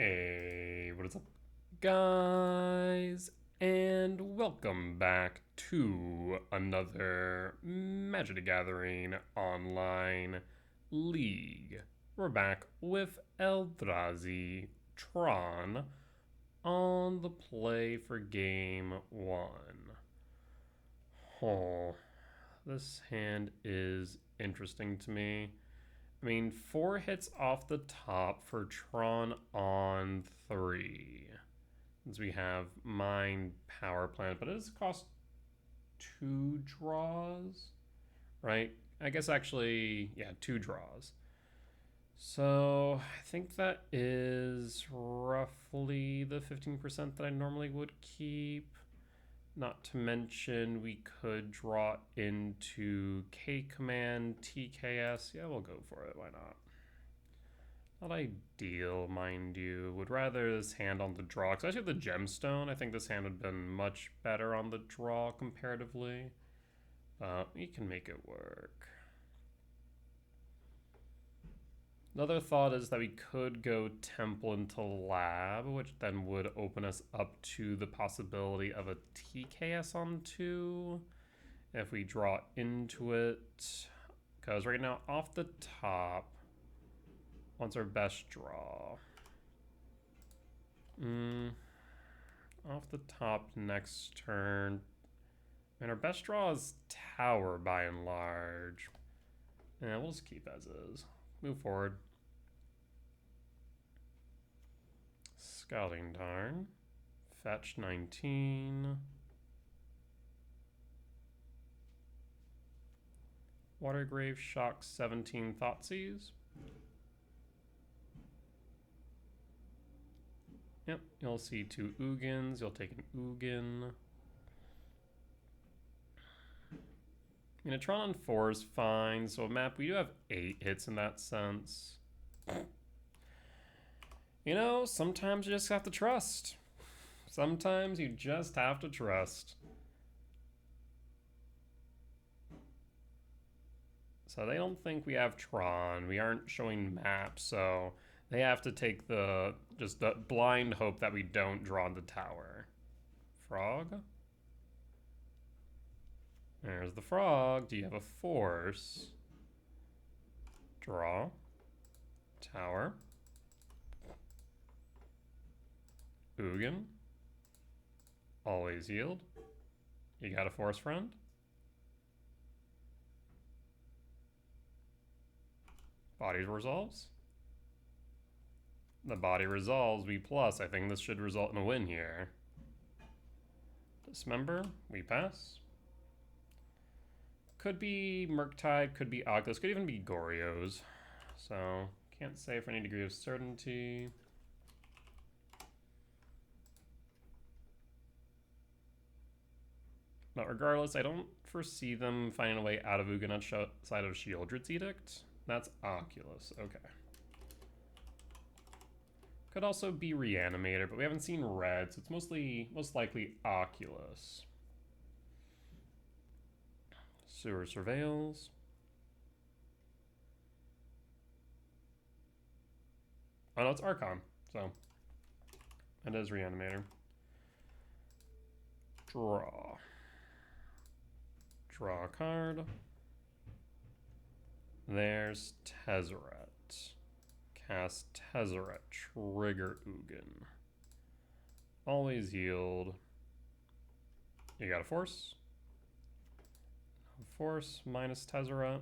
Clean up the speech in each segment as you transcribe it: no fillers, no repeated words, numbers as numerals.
Hey, what is up, guys? And welcome back to another Magic the Gathering online league. We're back with Eldrazi Tron on the play for game one. Oh, this hand is interesting to me. I mean, 4 hits off the top for Tron on 3. Since we have Mind Power Plant, but it does cost 2 draws, right? I guess actually, yeah, 2 draws. So I think that is roughly the 15% that I normally would keep. Not to mention, we could draw into K Command, TKS. Yeah, we'll go for it. Why not? Not ideal, mind you. Would rather this hand on the draw. Especially the gemstone. I think this hand would have been much better on the draw comparatively. But we can make it work. Another thought is that we could go Temple into Lab, which then would open us up to the possibility of a TKS on 2 if we draw into it. Because right now, off the top, what's our best draw? Off the top next turn. And our best draw is Tower by and large. Yeah, we'll just keep as is. Move forward. Scouting Tarn. Fetch 19. Watergrave Shock 17 Thoughtseize. Yep, you'll see 2 Ugins. You'll take an Ugin. I mean, a Tron on 4 is fine. So a map, we do have 8 hits in that sense. You know, sometimes you just have to trust. Sometimes you just have to trust. So they don't think we have Tron. We aren't showing maps, so they have to take the blind hope that we don't draw the tower. Frog? There's the frog. Do you have a force? Draw. Tower. Ugin. Always yield. You got a force friend? Body resolves. The body resolves. We plus. I think this should result in a win here. Dismember. We pass. Could be Murktide. Could be Oculus. Could even be Goryo's. So, can't say for any degree of certainty. But regardless, I don't foresee them finding a way out of Ugin outside of Sheoldred's Edict. That's Oculus. Okay. Could also be Reanimator, but we haven't seen red, so it's most likely Oculus. Sewer Surveils. Oh no, it's Archon, so it is Reanimator. Draw. Draw a card. There's Tezzeret. Cast Tezzeret. Trigger Ugin. Always yield. You got a force. Force minus Tezzeret.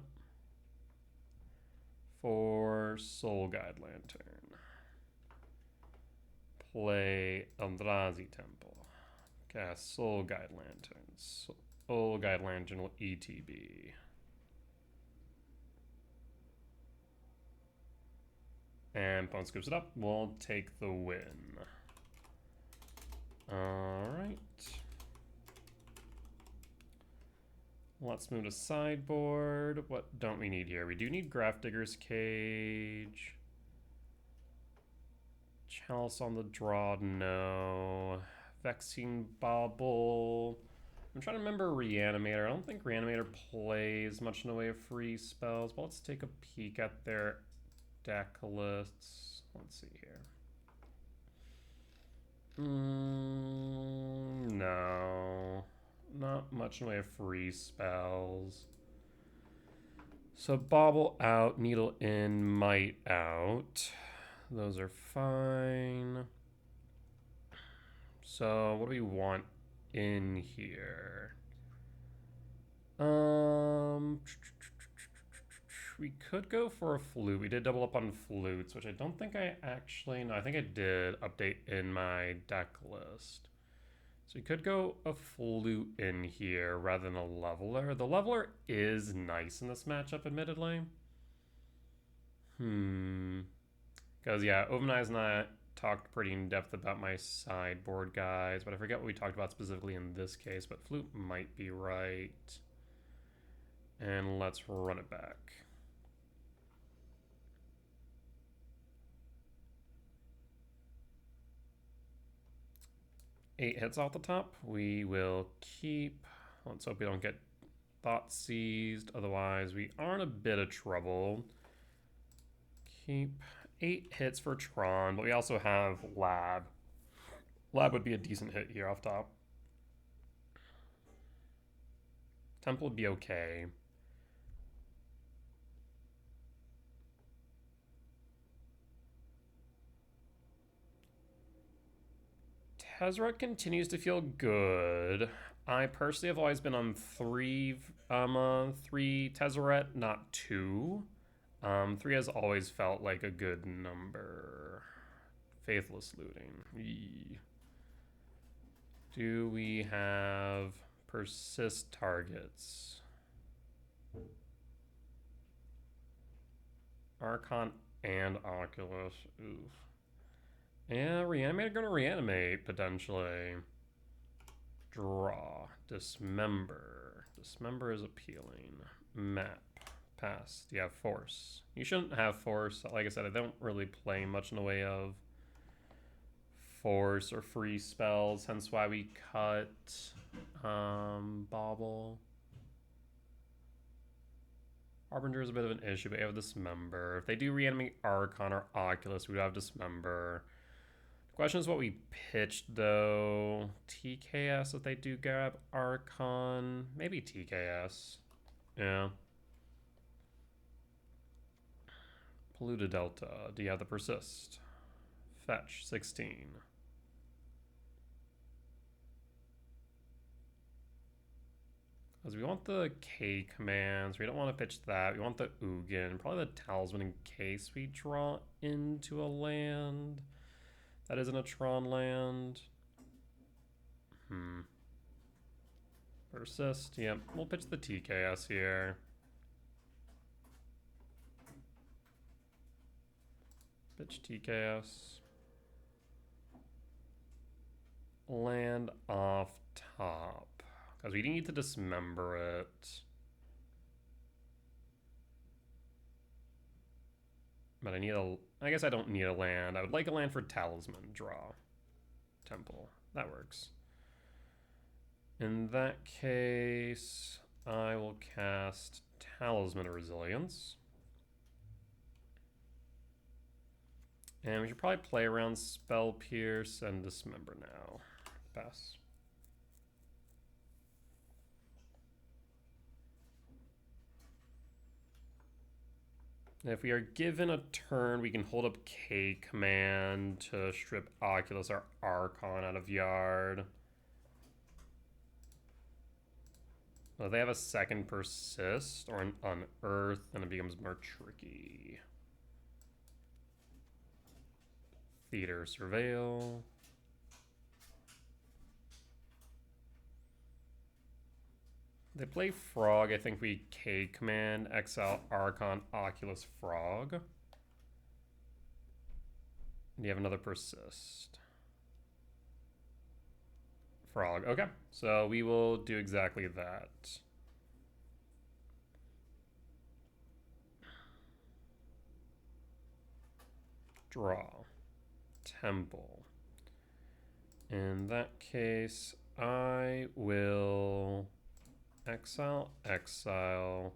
For Soul Guide Lantern. Play Eldrazi Temple. Cast Soul Guide Lantern. Soul Guide Lantern will ETB. And opponent scoops it up. We'll take the win. Alright. Let's move to sideboard. What don't we need here? We do need Grafdigger's Cage. Chalice on the draw, no. Vexing Bauble. I'm trying to remember Reanimator. I don't think Reanimator plays much in the way of free spells, but let's take a peek at their deck lists. Let's see here. No. Not much in the way of free spells. So Bauble out, Needle in, Might out. Those are fine. So what do we want in here? We could go for a flute. We did double up on flutes, which I don't think I actually... No, I think I did update in my deck list. So we could go a flute in here rather than a leveler. The leveler is nice in this matchup, admittedly. Because, yeah, Ovenize and I talked pretty in depth about my sideboard guys, but I forget what we talked about specifically in this case, but flute might be right. And let's run it back. Eight hits off the top. We will keep. Let's hope we don't get thought seized. Otherwise, we are in a bit of trouble. Keep 8 hits for Tron, but we also have Lab. Lab would be a decent hit here off top. Temple would be okay. Tezzeret continues to feel good. I personally have always been on 3 Tezzeret, not 2. 3 has always felt like a good number. Faithless Looting. Eee. Do we have persist targets? Archon and Oculus. Oof. Yeah, Reanimator gonna reanimate, potentially. Draw. Dismember. Dismember is appealing. Map. Pass. Do you have Force? You shouldn't have Force. Like I said, I don't really play much in the way of Force or free spells, hence why we cut Bauble. Harbinger is a bit of an issue, but we have Dismember. If they do reanimate Archon or Oculus, we would have Dismember. The question is what we pitched, though. TKS if they do grab Archon. Maybe TKS. Yeah. Polluted Delta. Do you have the Persist? Fetch. 16. Because we want the K commands. We don't want to pitch that. We want the Ugin. Probably the Talisman in case we draw into a land. That isn't a Tron land. Persist. Yep. We'll pitch the TKS here. Pitch TKS. Land off top. Because we need to dismember it. But I need a... I guess I don't need a land. I would like a land for Talisman. Draw. Temple. That works. In that case, I will cast Talisman Resilience. And we should probably play around Spell Pierce and Dismember now. Pass. If we are given a turn, we can hold up K command to strip Oculus or Archon out of yard. Well, if they have a second Persist or an Unearth, then it becomes more tricky. Theater Surveil. They play Frog. I think we K command, exile Archon, Oculus, Frog. And you have another Persist. Frog. Okay, so we will do exactly that. Draw. Temple. In that case, I will exile, exile,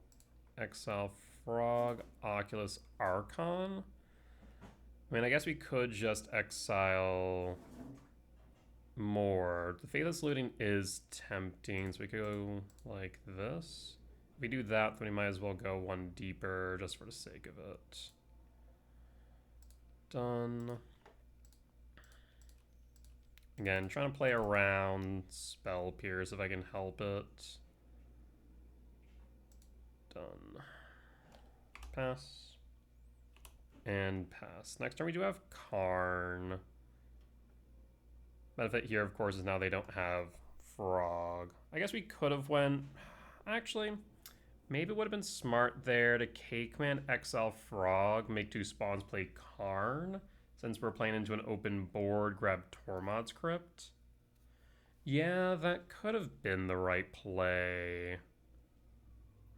exile Frog, Oculus, Archon. I mean, I guess we could just exile more. The Faithless Looting is tempting, so we could go like this. If we do that, then we might as well go one deeper just for the sake of it. Done. Again, trying to play around Spell Pierce if I can help it. Done. Pass. And pass. Next turn we do have Karn. Benefit here, of course, is now they don't have Frog. I guess we could have went... Actually, maybe it would have been smart there to K-Command exile Frog, make 2 spawns, play Karn. Since we're playing into an open board, grab Tormod's Crypt. Yeah, that could have been the right play.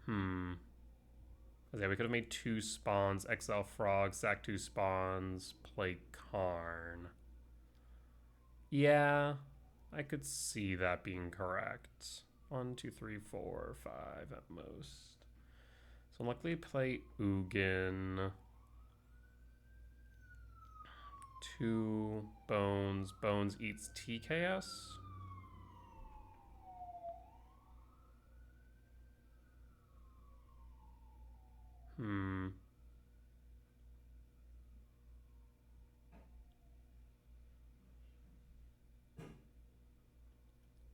Yeah, we could have made 2 spawns, exile Frog, sack 2 spawns, play Karn. Yeah, I could see that being correct. 1, 2, 3, 4, 5 at most. So luckily play Ugin. 2 bones. Bones eats TKS.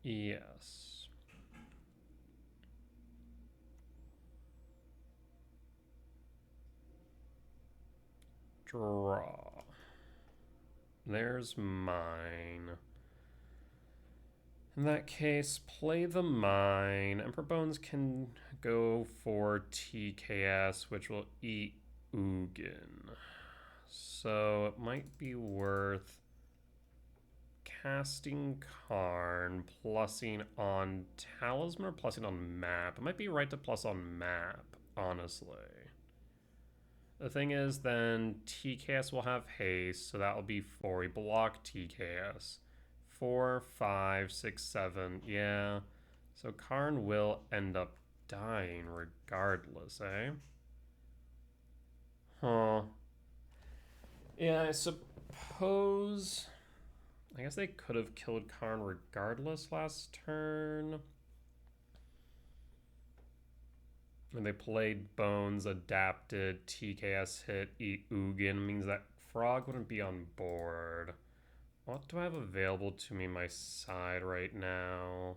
Yes. Draw. There's mine. In that case, play the mine. Emperor Bones can go for TKS, which will eat Ugin. So it might be worth casting Karn, plussing on Talisman or plussing on map. It might be right to plus on map, honestly. The thing is, then TKS will have haste, so that will be 4. We block TKS. 4, 5, 6, 7. Yeah. So Karn will end up dying regardless, eh? Huh. Yeah, I suppose... I guess they could have killed Karn regardless last turn. When they played Bones, adapted, TKS hit, eat Ugin, means that Frog wouldn't be on board. What do I have available to me my side right now?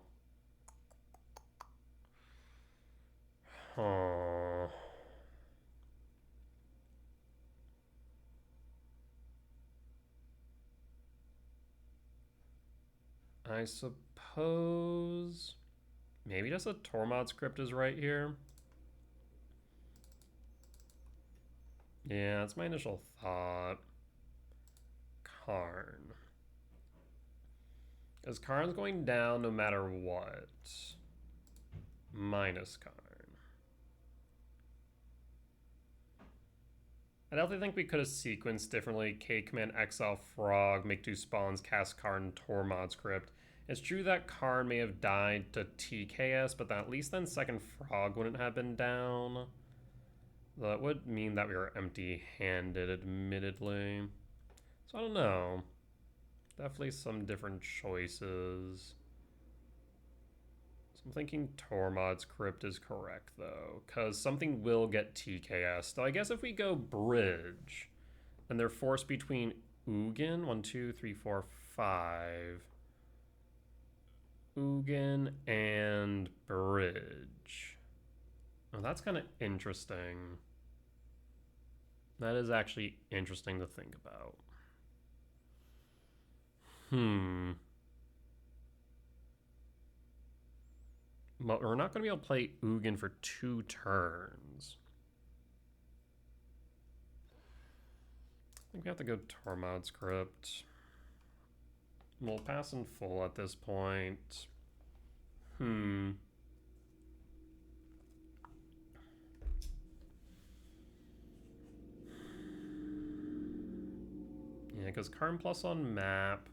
Huh. I suppose maybe just a Tormod's Crypt is right here. Yeah, that's my initial thought. Karn. Because Karn's going down no matter what. Minus Karn. I definitely think we could have sequenced differently. K-Command exile Frog, make 2 spawns, cast Karn, Tormod's Crypt. It's true that Karn may have died to TKS, but at least then second Frog wouldn't have been down. That would mean that we were empty-handed, admittedly. So I don't know. Definitely some different choices. So I'm thinking Tormod's Crypt is correct, though, because something will get TKS. So I guess if we go Bridge, then they're forced between Ugin, 1, 2, 3, 4, 5. Ugin and Bridge. Oh, that's kind of interesting. That is actually interesting to think about. But we're not going to be able to play Ugin for 2 turns. I think we have to go Tormod's Crypt. We'll pass in full at this point. Yeah, because Karn plus on map.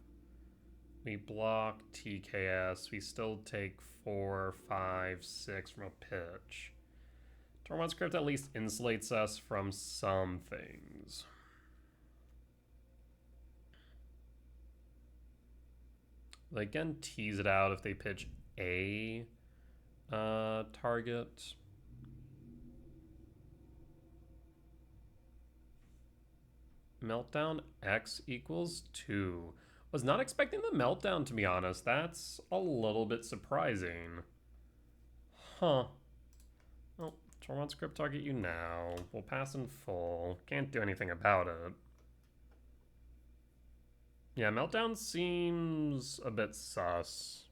We block TKS. We still take 4, 5, 6 from a pitch. Tormod's Crypt at least insulates us from some things. They again tease it out if they pitch a target. Meltdown X equals 2. Was not expecting the meltdown, to be honest. That's a little bit surprising. Huh. Well, Tron script target you now. We'll pass in full. Can't do anything about it. Yeah, meltdown seems a bit sus.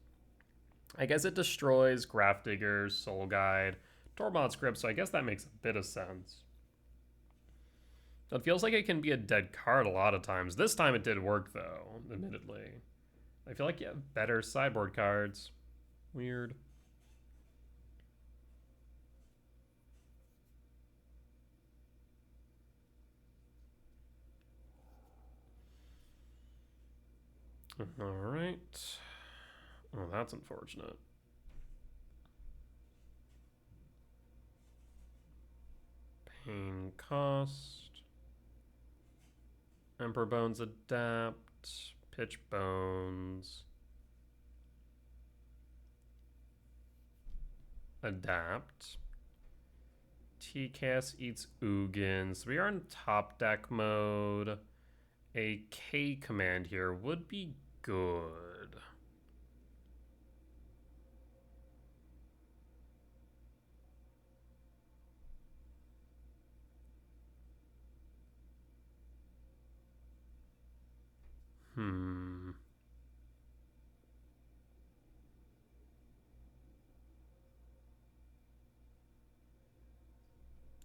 I guess it destroys Grafdigger, Soul Guide, Tormod script, so I guess that makes a bit of sense. It feels like it can be a dead card a lot of times. This time it did work, though, admittedly. I feel like you have better sideboard cards. Weird. Alright. Oh, that's unfortunate. Pain cost. Emperor Bones adapt. Pitch Bones. Adapt. TCAS eats Ugin. So we are in top deck mode. A K command here would be good.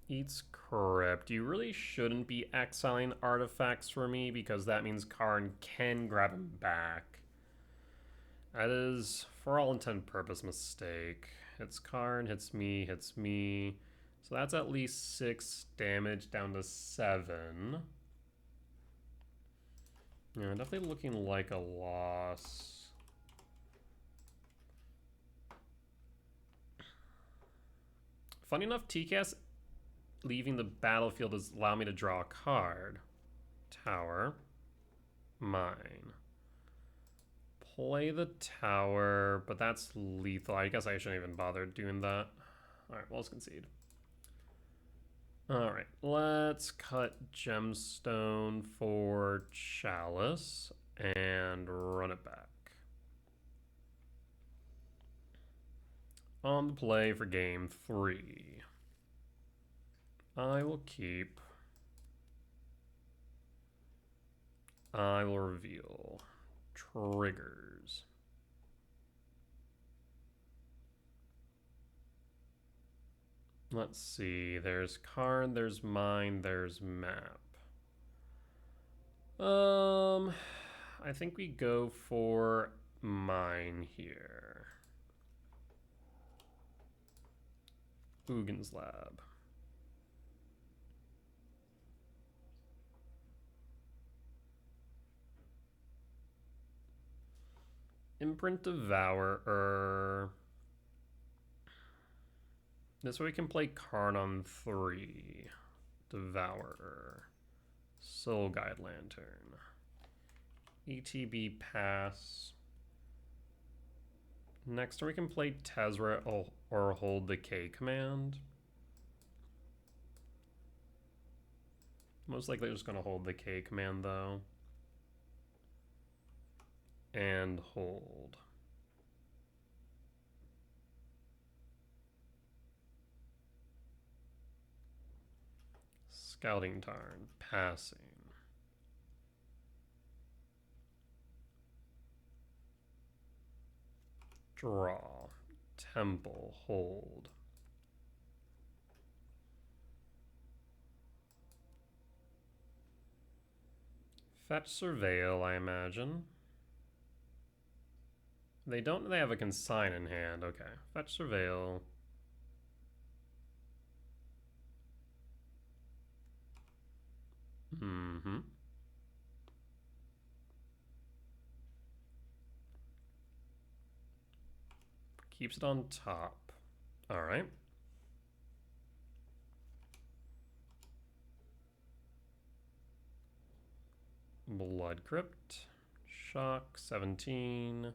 Eats Crypt. You really shouldn't be exiling artifacts for me because that means Karn can grab him back. That is, for all intent and purpose, mistake. Hits Karn, hits me, hits me. So that's at least 6 damage down to 7. Yeah, definitely looking like a loss. Funny enough, TCAS leaving the battlefield does allow me to draw a card. Tower. Mine. Play the tower, but that's lethal. I guess I shouldn't even bother doing that. Alright, well, let's concede. Alright, let's cut Gemstone for Chalice and run it back. On the play for game 3. I will keep. I will reveal. Triggers. Let's see. There's card, there's mine, there's map. I think we go for mine here. Ugin's Lab. Imprint Devourer. This way we can play Karn on 3. Devourer. Soul Guide Lantern. ETB Pass. Next turn we can play Tezra or hold the K command. Most likely just going to hold the K command though. And hold. Scouting Tarn, passing. Draw, Temple, hold. Fetch Surveil, I imagine. They have a consign in hand. Okay, Fetch Surveil. Keeps it on top. All right. Blood Crypt. Shock 17.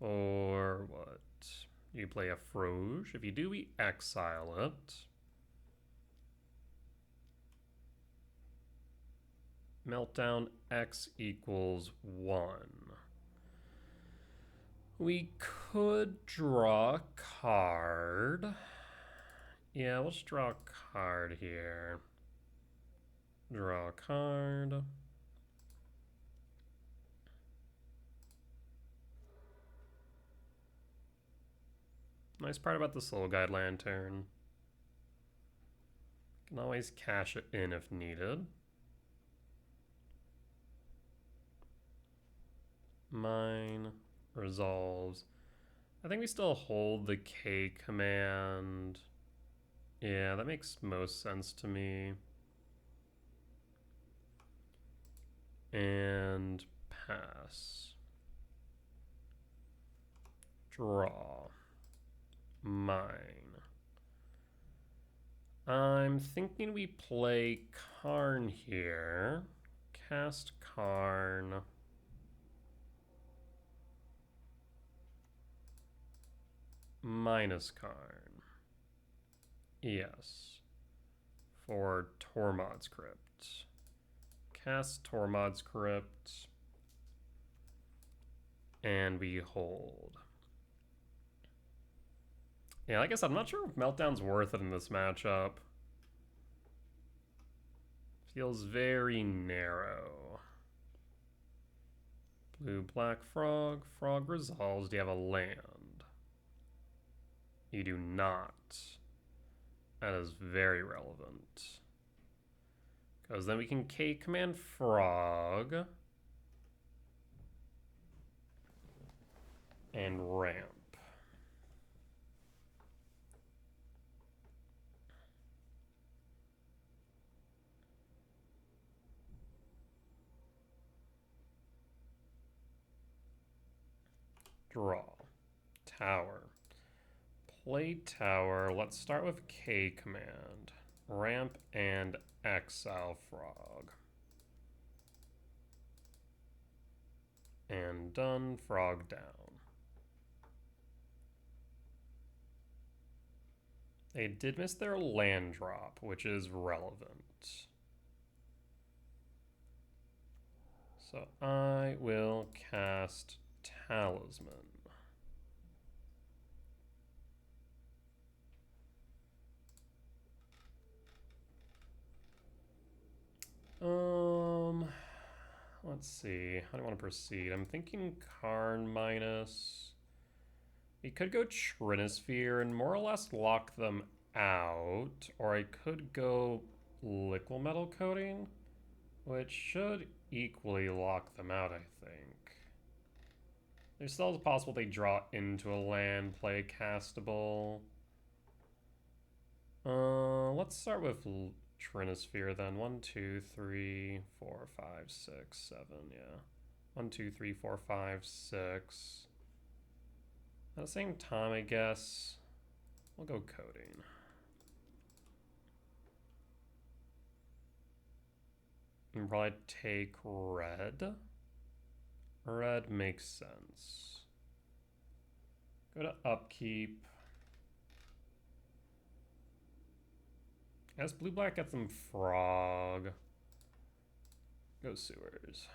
For what? You play a Froge. If you do, we exile it. Meltdown X equals 1. We could draw a card. Yeah, let's draw a card here. Draw a card. Nice part about the Soul Guide Lantern. Can always cash it in if needed. Mine resolves. I think we still hold the K command. Yeah, that makes most sense to me. And pass. Draw. Mine. I'm thinking we play Karn here. Cast Karn. Minus Karn. Yes. For Tormod's Crypt. Cast Tormod's Crypt. And we hold. Yeah, like I said, I'm not sure if Meltdown's worth it in this matchup. Feels very narrow. Blue, black, frog. Frog resolves. Do you have a land? You do not. That is very relevant. Because then we can K command frog. And ramp. Draw. Tower. Play tower. Let's start with K command. Ramp and exile frog. And done. Frog down. They did miss their land drop, which is relevant. So I will cast Talisman. Let's see. How do I want to proceed? I'm thinking Karn minus. We could go Trinisphere and more or less lock them out, or I could go Liquid Metal Coating, which should equally lock them out, I think. There's still a possible they draw into a land, play a castable. Let's start with Trinisphere then. 1, 2, 3, 4, 5, 6, 7, yeah. 1, 2, 3, 4, 5, 6. At the same time, I guess, we'll go coding. And probably take red. Red makes sense. Go to upkeep. I guess blue-black gets them frog. Go sewers.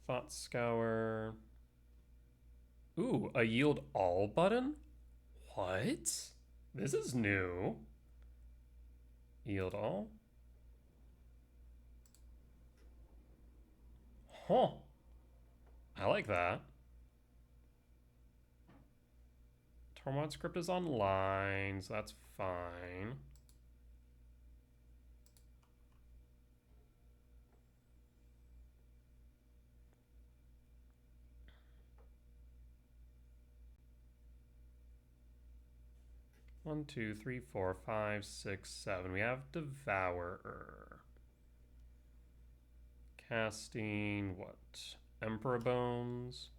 Thought Scour. Ooh, a yield all button? What? This is new. Yield all? Huh. I like that. Tormod script is online, so that's fine. One, two, three, four, five, six, 7. We have Devourer. Casting what? Emperor Bones.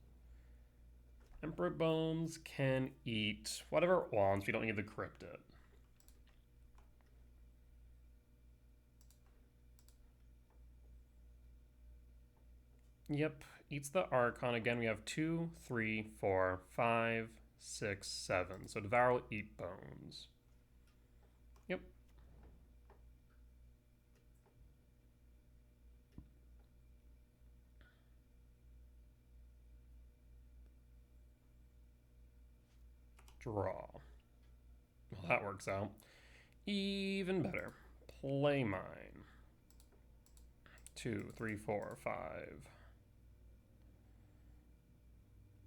Emperor Bones can eat whatever it wants. We don't need to crypt it. Yep, eats the Archon. Again, we have 2, 3, 4, 5, 6, 7. So Devour will eat bones. Yep. Draw. Well, that works out. Even better. Play mine. 2, 3, 4, 5.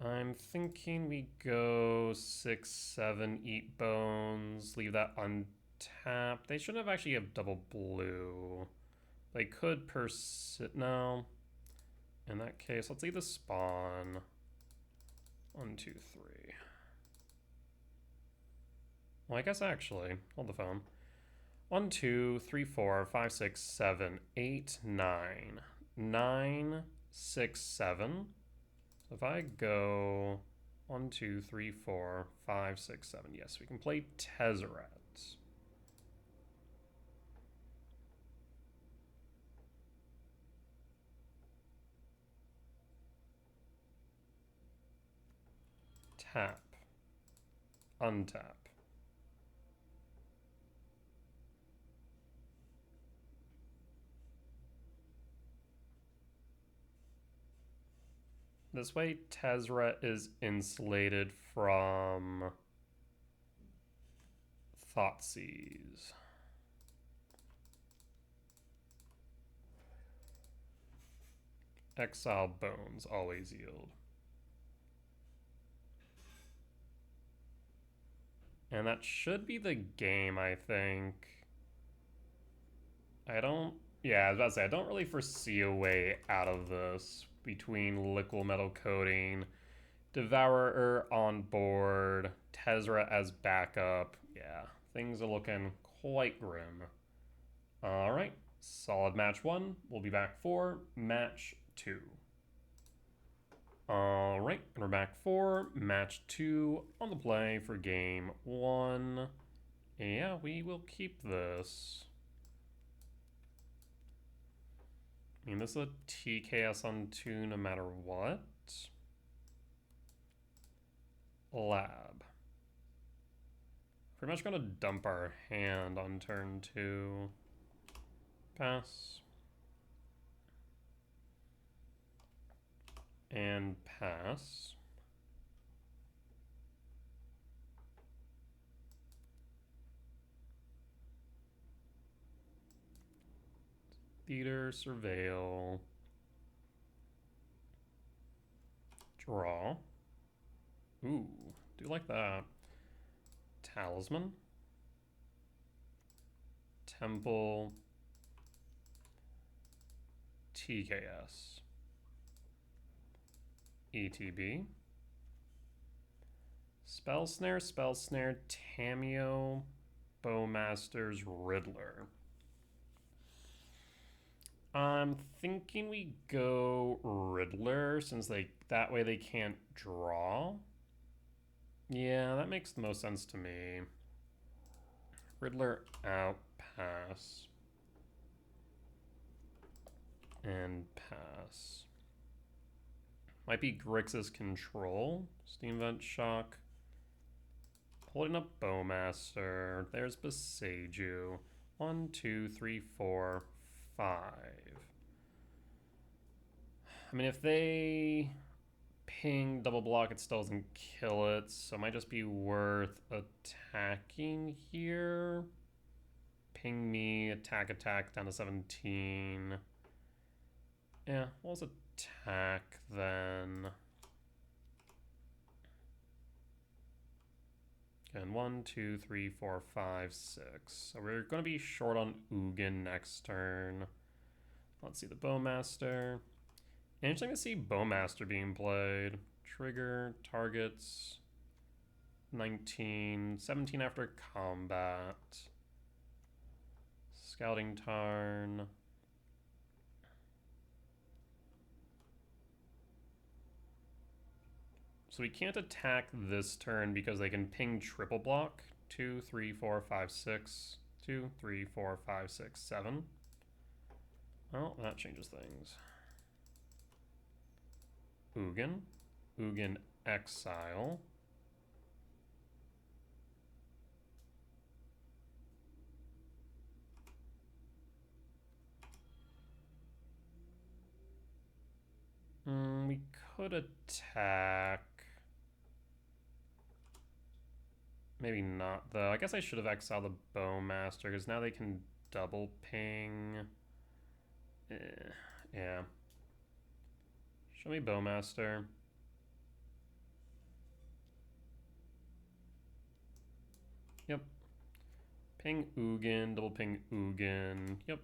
I'm thinking we go 6, 7, eat bones, leave that untapped. They shouldn't have actually have double blue. They could no. In that case, let's leave the spawn. 1, 2, 3. Well, I guess actually, hold the phone. 1, 2, 3, 4, 5, 6, 7, 8, 9. 9, 6, 7. So if I go 1, 2, 3, 4, 5, 6, 7. Yes, we can play Tezzeret. Tap. Untap. This way, Tezzeret is insulated from Thoughtseize. Exile Bones always yield. And that should be the game, I think. I was about to say, I don't really foresee a way out of this between Liquid Metal Coating, Devourer on board, Tezzeret as backup. Yeah, things are looking quite grim. All right, solid match 1. We'll be back for match 2. All right, and we're back for match 2 on the play for game 1. Yeah, we will keep this. I mean, this is a TKS on 2 no matter what. Lab. Pretty much gonna dump our hand on turn 2. Pass. And pass. Theater, surveil. Draw. Ooh, do like that. Talisman. Temple. TKS. ETB. Spell Snare, Tameo, Bowmaster's Riddler. I'm thinking we go Riddler since that way they can't draw. Yeah, that makes the most sense to me. Riddler out, pass. And pass. Might be Grixis Control. Steam Vent Shock. Holding up Bowmaster. There's Beseiju. 1, 2, 3, 4, 5. I mean, if they ping double block, it still doesn't kill it, so it might just be worth attacking here. Ping me, attack down to 17. Yeah, we'll just attack then. And 1, 2, 3, 4, 5, 6. So we're going to be short on Ugin next turn. Let's see the Bowmaster. Interesting to see Bowmaster being played. Trigger, targets, 19, 17 after combat. Scouting Tarn. So we can't attack this turn because they can ping triple block. 2, 3, 4, 5, 6. 2, 3, 4, 5, 6, 7. Well, that changes things. Ugin. Ugin exile. We could attack. Maybe not, though. I guess I should have exiled the Bowmaster, because now they can double ping. Yeah. Show me Bowmaster. Yep. Ping Ugin, double ping Ugin. Yep.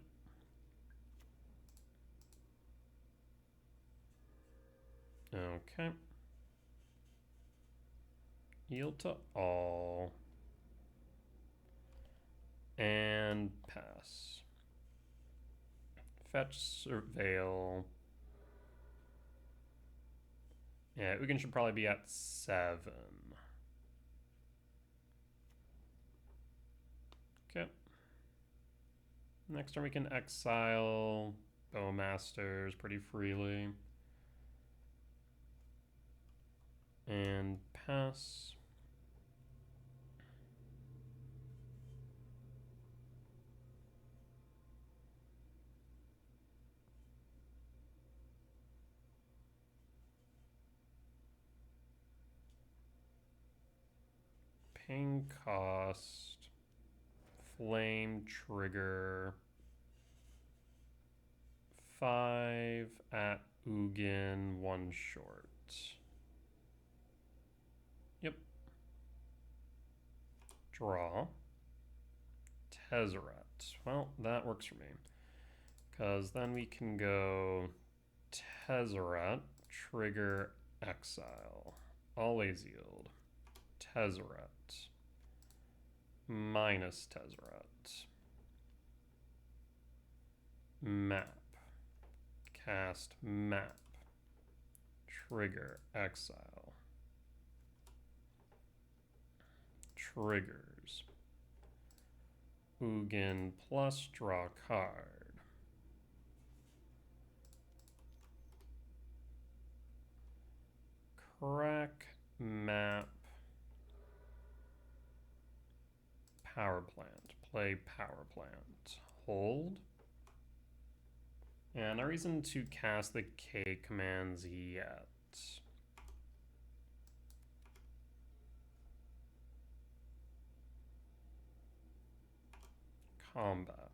Okay. Yield to all. And pass. Fetch, Surveil. Yeah, Ugin should probably be at 7. Okay. Next turn we can exile Bowmasters pretty freely. And pass. Ping cost. Flame trigger. 5 at Ugin, 1 short. Yep. Draw. Tezzeret. Well, that works for me. Because then we can go Tezzeret, trigger, exile. Always yield. Tezzeret. Minus Tezzeret. Map. Cast map. Trigger, exile. Triggers. Ugin plus draw card. Crack map. Power plant. Play power plant. Hold. Yeah, no reason to cast the K commands yet. Combat.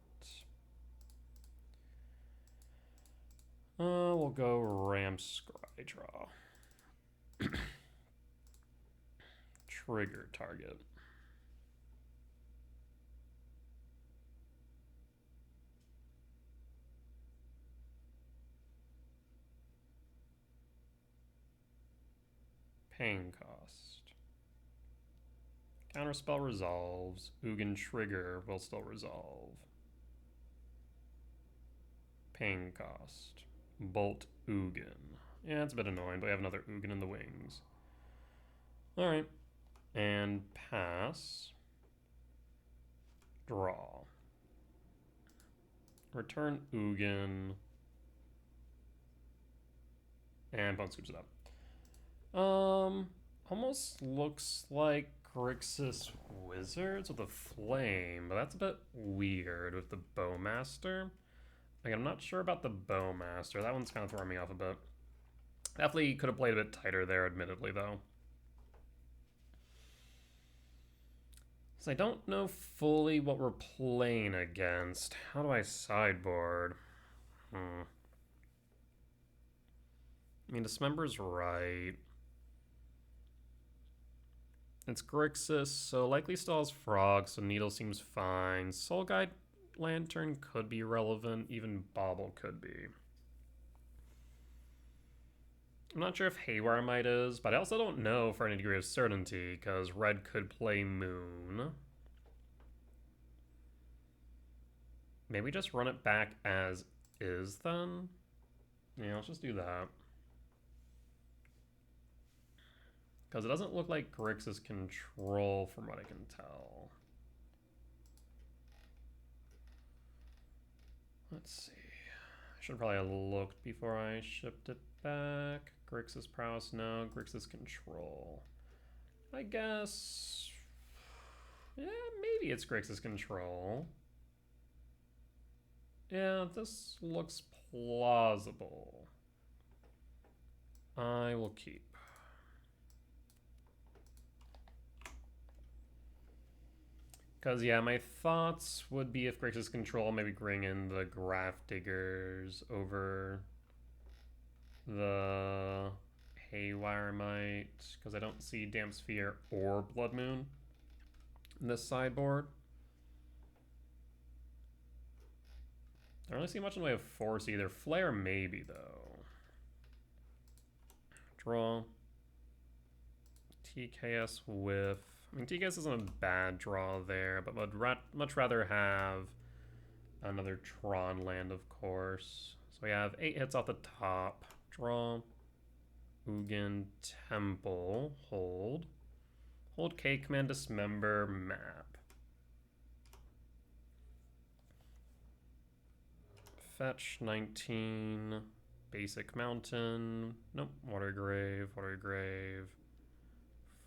We'll go Ramp Scry draw. Trigger target. Pain cost. Counterspell resolves. Ugin trigger will still resolve. Pain cost. Bolt Ugin. Yeah, it's a bit annoying, but we have another Ugin in the wings. Alright. And pass. Draw. Return Ugin. And Bone scoops it up. Almost looks like Grixis Wizards with a flame, but that's a bit weird with the Bowmaster. Like, I'm not sure about the Bowmaster. That one's kind of throwing me off a bit. Definitely could have played a bit tighter there, admittedly, though. So I don't know fully what we're playing against. How do I sideboard? I mean, Dismember's right. It's Grixis, so likely still has Frog, so Needle seems fine. Soul Guide Lantern could be relevant, even Bauble could be. I'm not sure if Haywire Might is, but I also don't know for any degree of certainty, because Red could play Moon. Maybe just run it back as is, then? Yeah, let's just do that. Because it doesn't look like Grixis control from what I can tell. Let's see. I should probably have looked before I shipped it back. Grixis prowess, no. Grixis control. I guess... yeah, maybe it's Grixis control. Yeah, this looks plausible. I will keep. Because, yeah, my thoughts would be if Grixis control, maybe bring in the Graph Diggers over the Haywire Mite, because I don't see Damp Sphere or Blood Moon in this sideboard. I don't really see much in the way of force either. Flare maybe, though. Draw. TKS Whiff. I mean, TKS isn't a bad draw there, but would much rather have another Tron land, of course. So we have 8 hits off the top. Draw. Ugin, Temple, hold. Hold K, command, dismember, map. Fetch, 19. Basic mountain. Nope, water grave, water grave.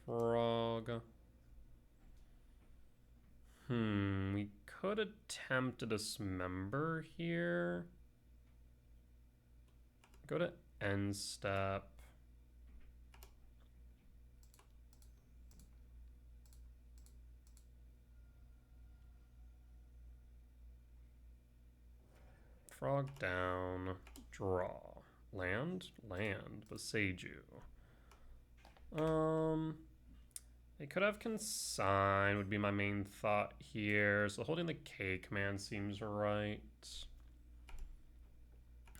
Frog. We could attempt to dismember here. Go to end step. Frog down, draw. Land? Land, Beseiju. They could have consign would be my main thought here. So holding the K command seems right.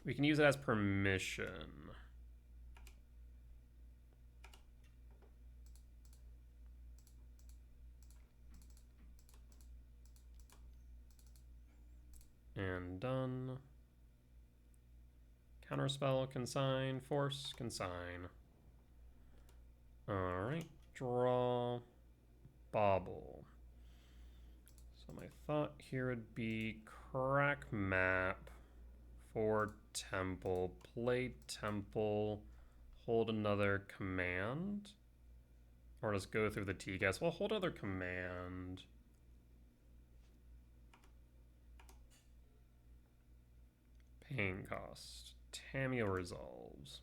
We can use it as permission. And done. Counterspell, consign, force, consign. Alright, draw, bobble. So my thought here would be crack map for temple, play temple, hold another command. Or just go through the TCAS. Well, hold other command. Pain cost. Tamiyo resolves.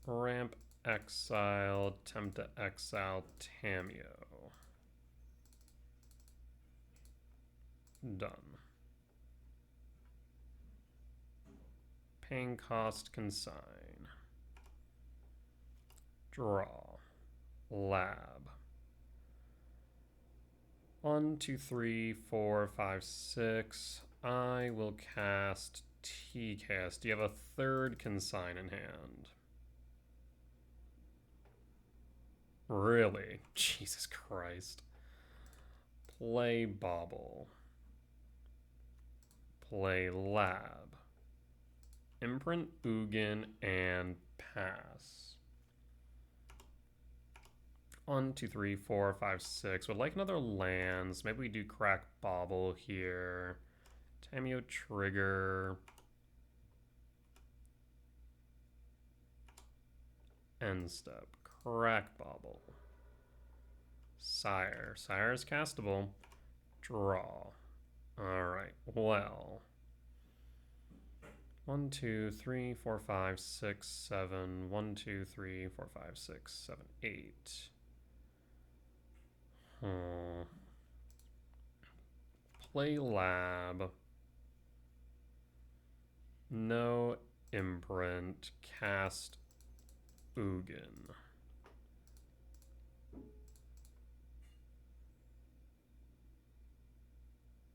Ramp, exile, attempt to exile Tamiyo. Done. Pain cost, consign. Draw. Lab. 1, 2, 3, 4, 5, 6. I will cast TCast. Do you have a third consign in hand? Really? Jesus Christ. Play Bobble. Play Lab. Imprint Ugin and pass. 1, 2, 3, 4, 5, 6. Would like another lands. Maybe we do crack Bobble here. Tamiyo trigger. End step. Crack Bobble. Sire. Sire is castable. Draw. Alright, well. 1, 2, 3, 4, 5, 6, 7. 1, 2, 3, 4, 5, 6, 7, 8. Play Lab. No imprint. Cast Ugin.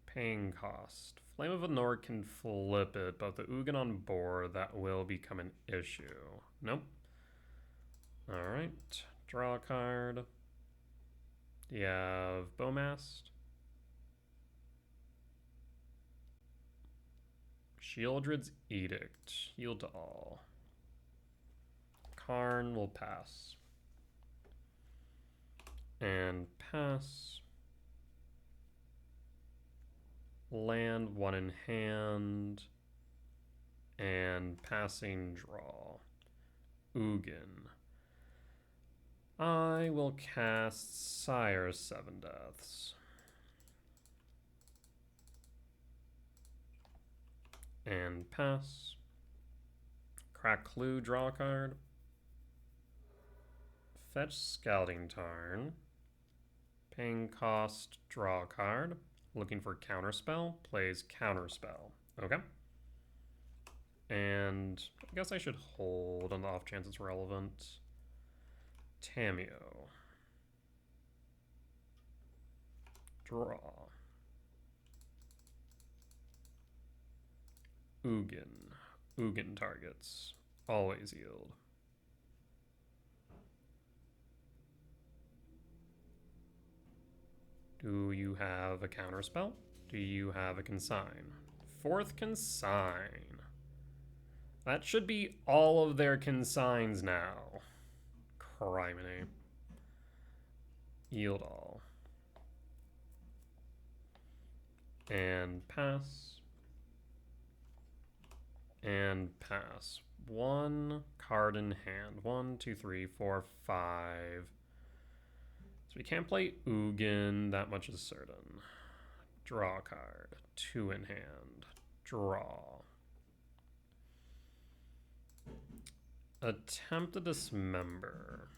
Paying cost. Flame of Anor can flip it, but the Ugin on board, that will become an issue. Nope. Alright. Draw a card. You have Bowmast. Sheoldred's Edict. Yield to all. Karn will pass. And pass. land, one in hand, and passing draw. Ugin. I will cast Sire's Seven Deaths. And pass. Crack Clue, draw a card. Fetch Scouting Tarn. Paying cost, draw a card. Looking for Counterspell, plays Counterspell. Okay. And I guess I should hold on the off chance it's relevant. Tamiyo. Draw. Ugin. Ugin targets. Always yield. Do you have a counterspell? Do you have a consign? Fourth consign. That should be all of their consigns now. Criminy. Yield all. And pass. And pass. One card in hand. 1, 2, 3, 4, 5. So we can't play Ugin, that much is certain. Draw a card. 2 in hand. Draw. Attempt to dismember.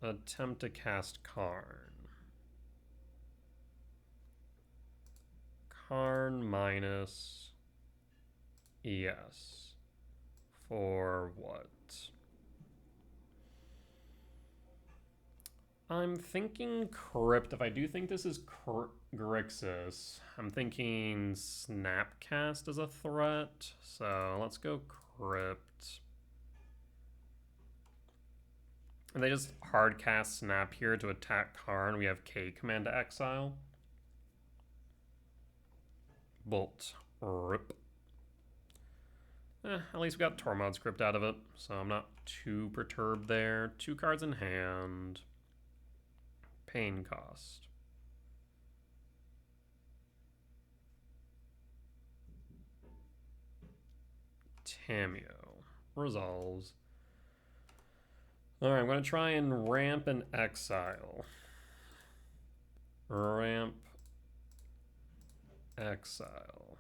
Attempt to cast Karn. Karn minus ES. For what? I'm thinking Crypt. If I do think this is Grixis, I'm thinking Snapcast as a threat. So let's go Crypt. And they just hard cast Snap here to attack Karn. We have K command to exile. Bolt. Rip. At least we got Tormod script out of it, so I'm not too perturbed there. 2 cards in hand. Pain cost. Tamiyo. Resolves. Alright, I'm going to try and ramp and exile. Ramp. Exile.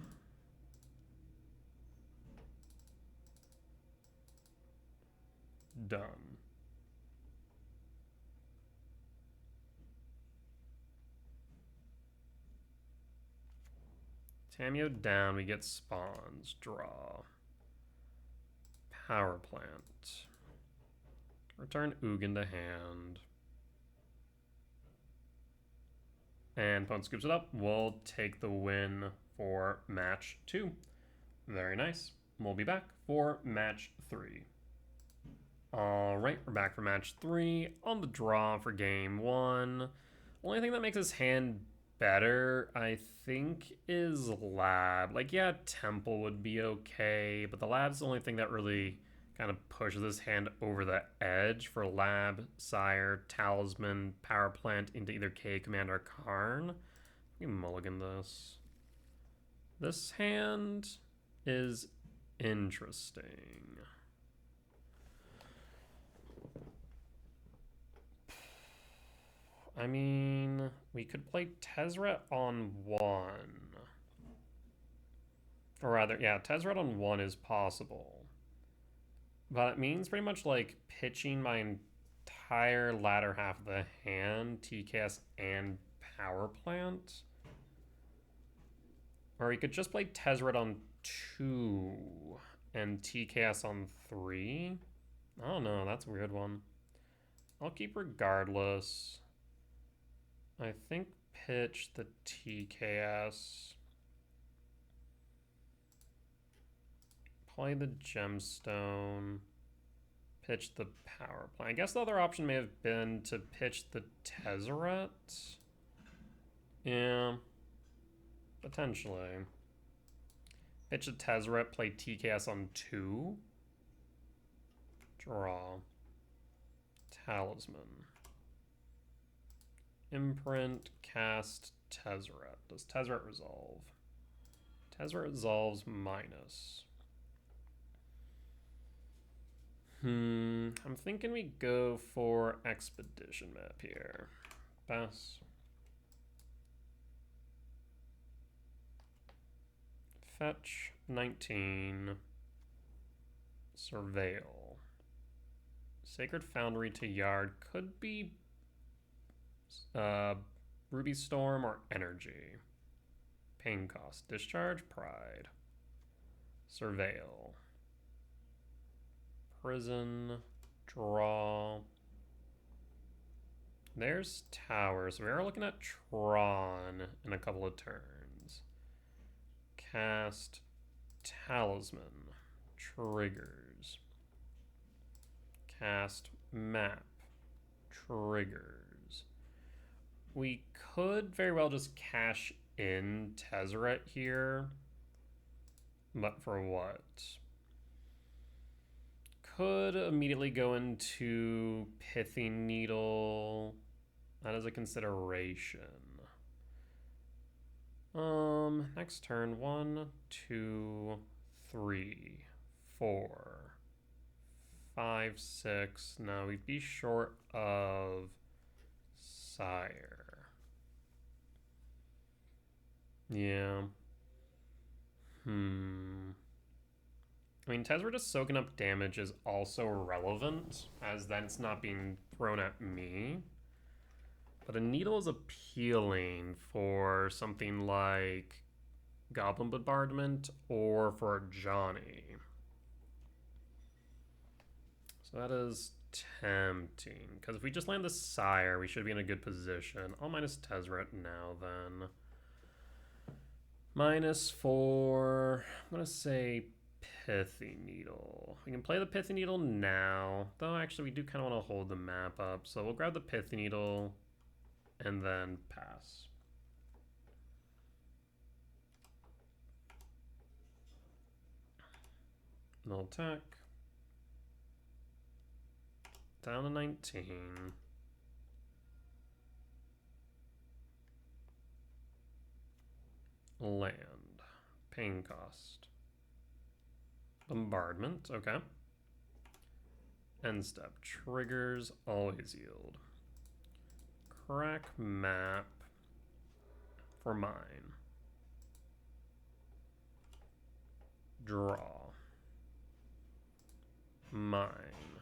Done. Tamiyo down, we get spawns. Draw. Power plant. Return Ugin to hand. And opponent scoops it up. We'll take the win for match 2. Very nice. We'll be back for match 3. Alright, we're back for match 3. On the draw for game 1. Only thing that makes this hand better, I think, is Lab. Like, yeah, Temple would be okay, but the Lab's the only thing that really kind of pushes this hand over the edge for Lab, Sire, Talisman, Power Plant into either K Command or Karn. Let me mulligan this. This hand is interesting. I mean, we could play Tezzeret on 1. Or rather, yeah, Tezzeret on 1 is possible. But it means pretty much like pitching my entire latter half of the hand, TKS and Power Plant. Or you could just play Tezzeret on 2 and TKS on 3. I don't know, that's a weird one. I'll keep regardless. I think pitch the TKS. Play the Gemstone. Pitch the Power Plant. I guess the other option may have been to pitch the Tezzeret. Yeah. Potentially. Pitch the Tezzeret, play TKS on 2. Draw. Talisman. Imprint, cast Tezzeret. Does Tezzeret resolve? Tezzeret resolves minus. I'm thinking we go for Expedition map here. Pass. Fetch 19. Surveil. Sacred Foundry to Yard could be Ruby Storm or Energy. Pain cost. Discharge, Pride. Surveil. Prison. Draw. There's Tower. So we are looking at Tron in a couple of turns. Cast Talisman. Triggers. Cast Map. Triggers. We could very well just cash in Tezzeret here. But for what? Could immediately go into Pithy Needle. That is a consideration. Next turn, 1, 2, 3, 4, 5, 6. No, we'd be short of Sire. Yeah. I mean, Tezzeret just soaking up damage is also relevant, as then it's not being thrown at me. But a Needle is appealing for something like Goblin Bombardment or for Johnny. So that is tempting, because if we just land the Sire, we should be in a good position. I'll minus Tezzeret now, then. -4, I'm going to say Pithy Needle. We can play the Pithy Needle now, though actually we do kind of want to hold the map up. So we'll grab the Pithy Needle and then pass. No attack. Down to 19. Land. Pain cost. Bombardment, okay. End step. Triggers always yield. Crack map for mine. Draw. Mine.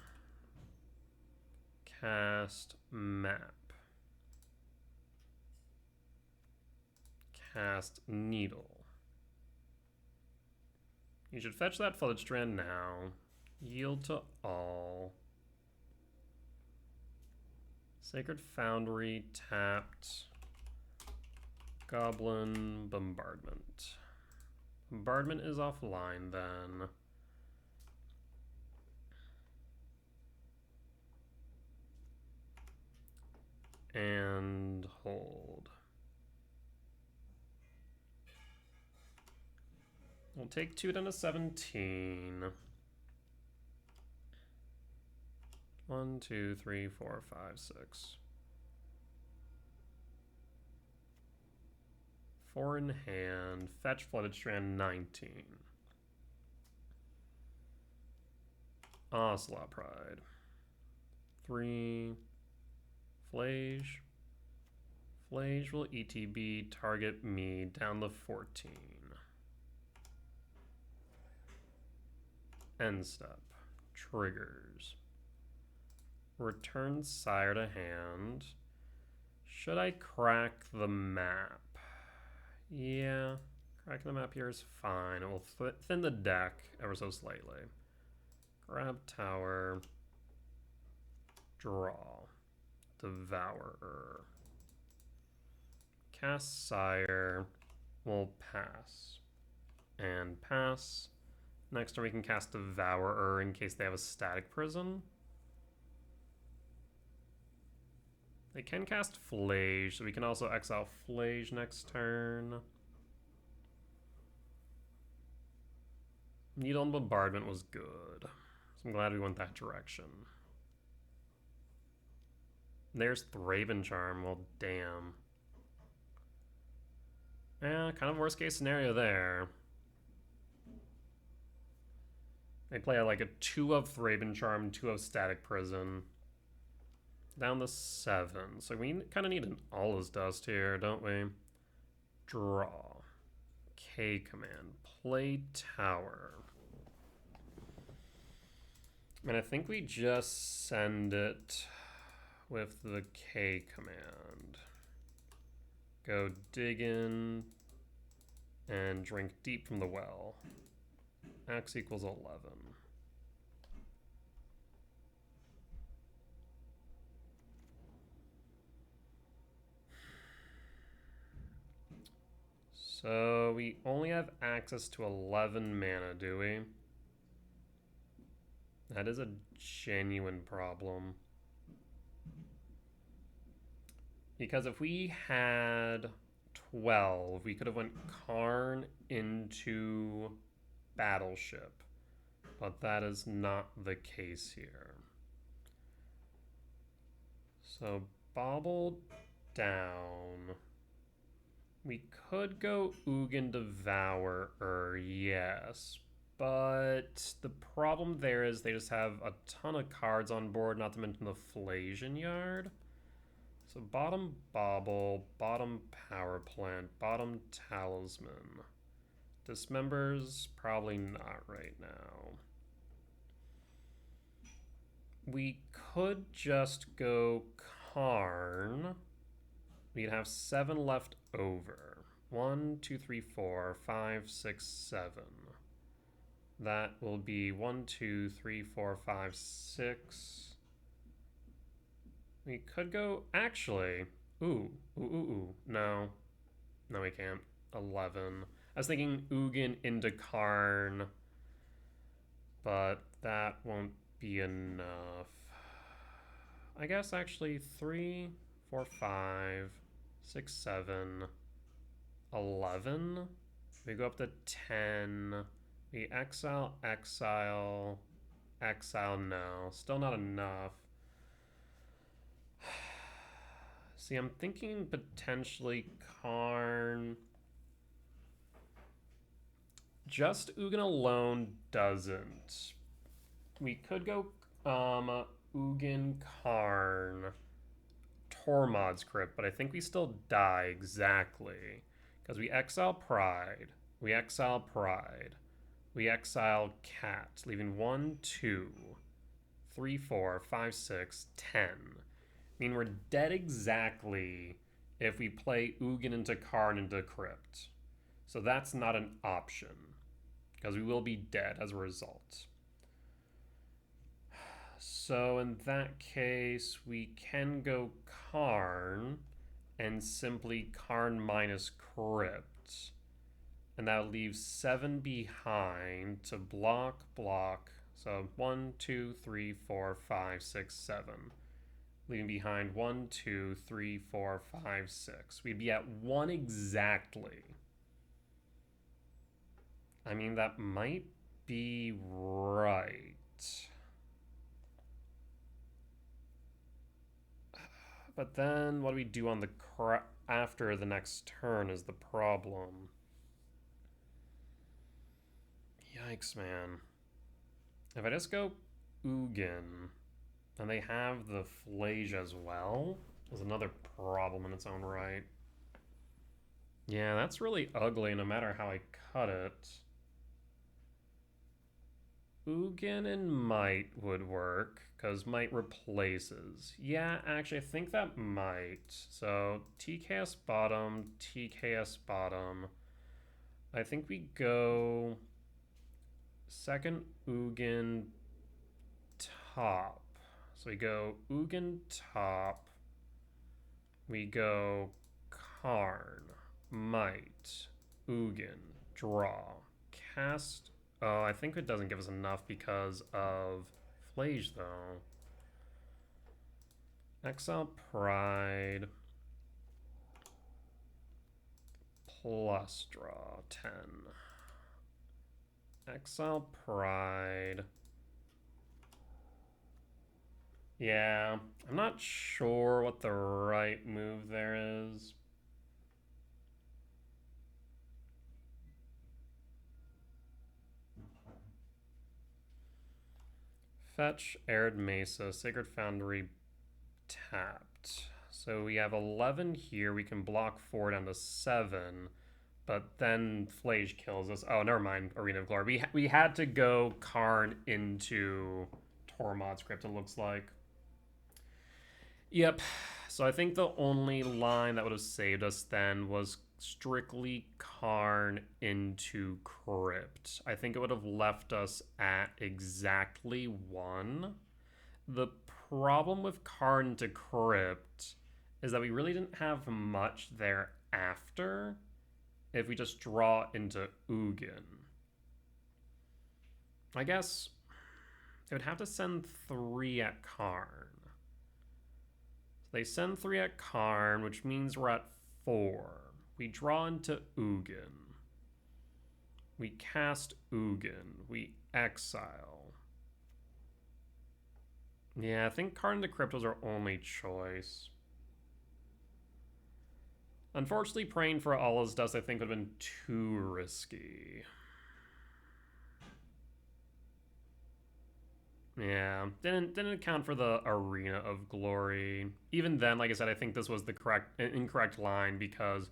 Cast map. Cast Needle. You should fetch that Flooded Strand now. Yield to all. Sacred Foundry tapped. Goblin Bombardment. Bombardment is offline then. And hold. We'll take 2 down to 17. 1, 2, 3, 4, 5, 6. 4 in hand. Fetch Flooded Strand 19. Ocelot Pride. 3. Flage. Flage will ETB target me down to 14. End step. Triggers. Return Sire to hand. Should I crack the map? Yeah, cracking the map here is fine. It will thin the deck ever so slightly. Grab Tower. Draw. Devourer. Cast Sire. We'll pass. And pass. Next turn we can cast Devourer in case they have a Static Prison. They can cast Flage, so we can also exile Flage next turn. Needle and Bombardment was good, so I'm glad we went that direction. There's Thraben Charm. Well, damn. Yeah, kind of worst case scenario there. They play like a 2 of Thraben Charm, 2 of Static Prison. Down to 7. So we kind of need an Allah's Dust here, don't we? Draw. K command. Play Tower. And I think we just send it with the K command. Go dig in and drink deep from the well. X equals 11. So we only have access to 11 mana, do we? That is a genuine problem. Because if we had 12, we could have went Karn into Battleship. But that is not the case here. So Bobble down. We could go Ugin Devourer, yes. But the problem there is they just have a ton of cards on board, not to mention the Flasion Yard. So bottom Bobble, bottom Power Plant, bottom Talisman. Dismembers, probably not right now. We could just go Karn. We'd have 7 left over. 1, 2, 3, 4, 5, 6, 7. That will be 1, 2, 3, 4, 5, 6. We could go, actually, ooh. No, we can't. 11. I was thinking Ugin into Karn, but that won't be enough. I guess actually 3, 4, 5, 6, 7, 11. We go up to 10. We exile, no. Still not enough. See, I'm thinking potentially Karn. Just Ugin alone doesn't. We could go Ugin, Karn, Tormod's Crypt, but I think we still die exactly. Because we exile Pride, we exile Pride, we exile Cat, leaving 1, 2, 3, 4, 5, 6, 10. I mean, we're dead exactly if we play Ugin into Karn into Crypt. So that's not an option, because we will be dead as a result. So in that case, we can go Karn and simply Karn minus Crypt. And that leaves 7 behind to block. So 1, 2, 3, 4, 5, 6, 7. Leaving behind 1, 2, 3, 4, 5, 6. We'd be at 1 exactly. I mean, that might be right. But then what do we do on the after the next turn is the problem. Yikes, man. If I just go Ugin, and they have the Flage as well, is another problem in its own right. Yeah, that's really ugly no matter how I cut it. Ugin and Might would work, because Might replaces. Yeah, actually, I think that might. So, TKS bottom, TKS bottom. I think we go second Ugin top. So we go Ugin top. We go Karn, Might, Ugin, draw, cast. Oh, I think it doesn't give us enough because of Flage, though. Exile Pride. Plus draw 10. Exile Pride. Yeah, I'm not sure what the right move there is. Fetch, Arid Mesa, Sacred Foundry, tapped. So we have 11 here. We can block 4 down to 7. But then Flage kills us. Oh, never mind. Arena of Glory. We had to go Karn into Tormod's Crypt, it looks like. Yep. So I think the only line that would have saved us then was strictly Karn into Crypt. I think it would have left us at exactly 1. The problem with Karn into Crypt is that we really didn't have much thereafter if we just draw into Ugin. I guess they would have to send 3 at Karn. So they send 3 at Karn, which means we're at 4. We draw into Ugin. We cast Ugin. We exile. Yeah, I think Karn into Crypt was our only choice. Unfortunately, praying for Allah's Dust I think would have been too risky. Yeah, didn't account for the Arena of Glory. Even then, like I said, I think this was the incorrect line because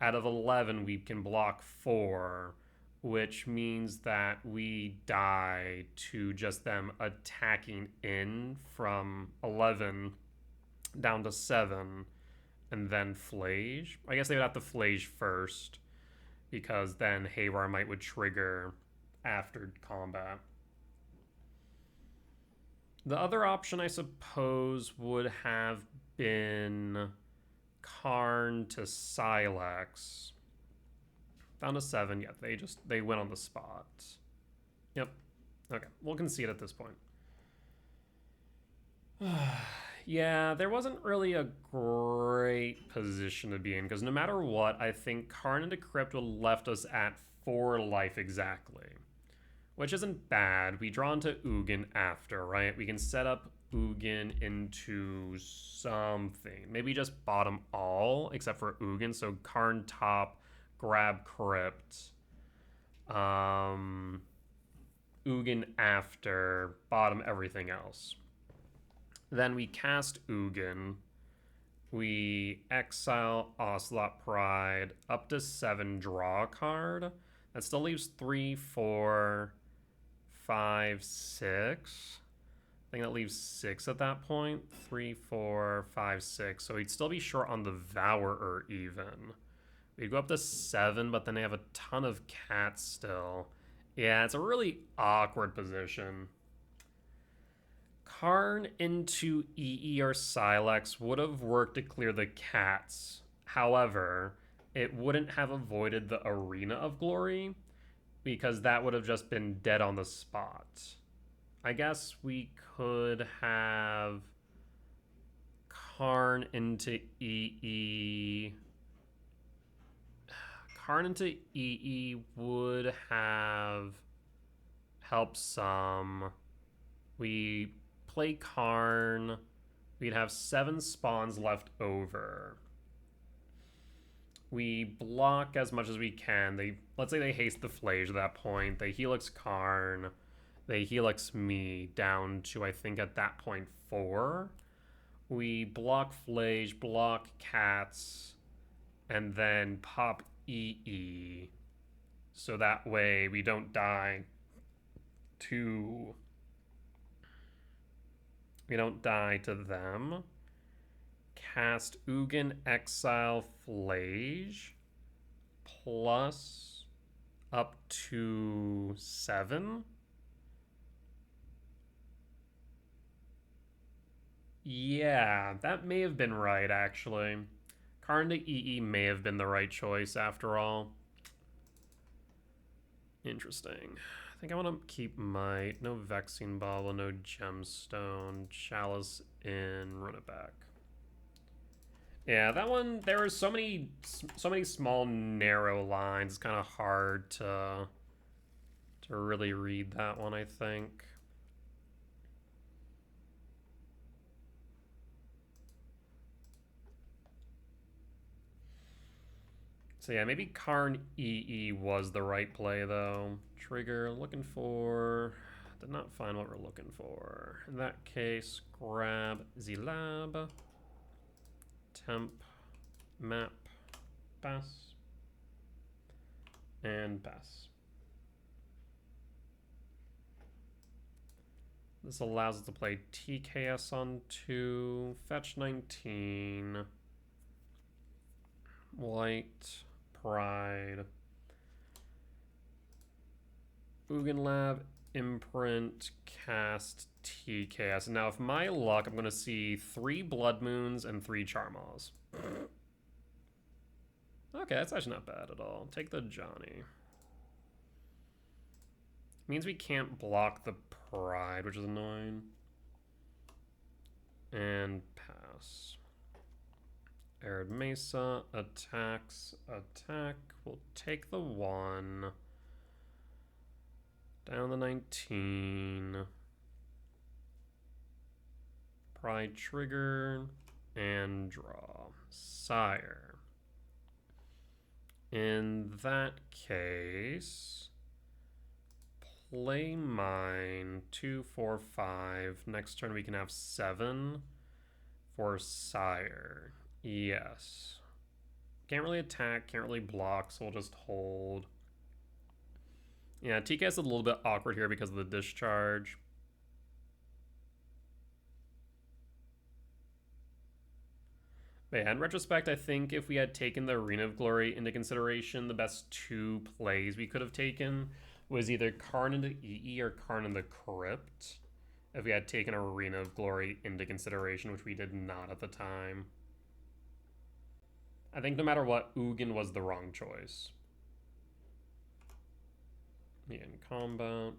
out of 11 we can block 4, which means that we die to just them attacking in from 11 down to 7 and then Flage. I guess they would have to Flage first because then Haywire Might would trigger after combat. The other option, I suppose, would have been Karn to Silex. Down to 7. Yeah, they went on the spot. Yep. Okay, we'll concede at this point. Yeah, there wasn't really a great position to be in because no matter what, I think Karn into Crypt would have left us at 4 life exactly. Which isn't bad. We draw into Ugin after, right? We can set up Ugin into something. Maybe just bottom all, except for Ugin. So Karn top, grab Crypt. Ugin after, bottom everything else. Then we cast Ugin. We exile Ocelot Pride. Up to 7, draw a card. That still leaves 3, 4... 5, 6. I think that leaves 6 at that point. 3, 4, 5, 6. So we'd still be short on the Devourer even. We'd go up to 7, but then they have a ton of cats still. Yeah, it's a really awkward position. Karn into EE or Silex would have worked to clear the cats. However, it wouldn't have avoided the Arena of Glory, because that would have just been dead on the spot. I guess we could have Karn into EE. Karn into EE would have helped some. We play Karn. We'd have 7 spawns left over. We block as much as we can. Let's say they haste the Flage at that point. They Helix Karn. They Helix me down to, I think, at that point, 4. We block Flage, block Cats, and then pop EE. So that way we don't die to... We don't die to them. Cast Ugin, exile Flage, plus up to 7. Yeah, that may have been right, actually. Karn to EE may have been the right choice, after all. Interesting. I think I want to keep Might. No Vexing Bauble, no Gemstone. Chalice in, run it back. Yeah, that one, there were so many small, narrow lines. It's kind of hard to really read that one, I think. So yeah, maybe Karn EE was the right play though. Trigger, looking for... Did not find what we're looking for. In that case, grab the lab. Temp, map, pass. And pass. This allows us to play TKS on 2, fetch 19, white, pride, Ugin Lab, imprint, cast, TKS. Now, if my luck, I'm going to see 3 Blood Moons and 3 Charmaws. Okay, that's actually not bad at all. Take the Johnny. Means we can't block the pride, which is annoying. And pass. Arid Mesa, attacks, attack. We'll take the 1. Down the 19. Pride trigger. And draw. Sire. In that case... Play mine, 2, 4, 5. Next turn we can have 7 for Sire. Yes. Can't really attack, can't really block, so we'll just hold. Yeah, TK is a little bit awkward here because of the discharge. But yeah, in retrospect, I think if we had taken the Arena of Glory into consideration, the best 2 plays we could have taken was either Karn into EE or Karn into Crypt, if we had taken Arena of Glory into consideration, which we did not at the time. I think no matter what, Ugin was the wrong choice. Yeah, in combat.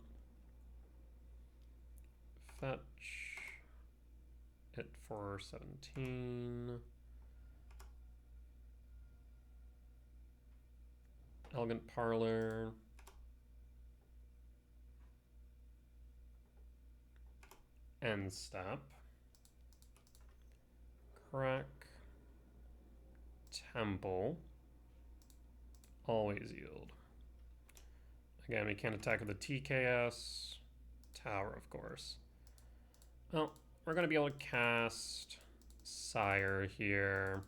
Fetch. Hit for 17. Elegant Parlor. End step. Crack. Temple. Always yield. Again, we can't attack with the TKS. Tower, of course. Well, we're going to be able to cast Sire here.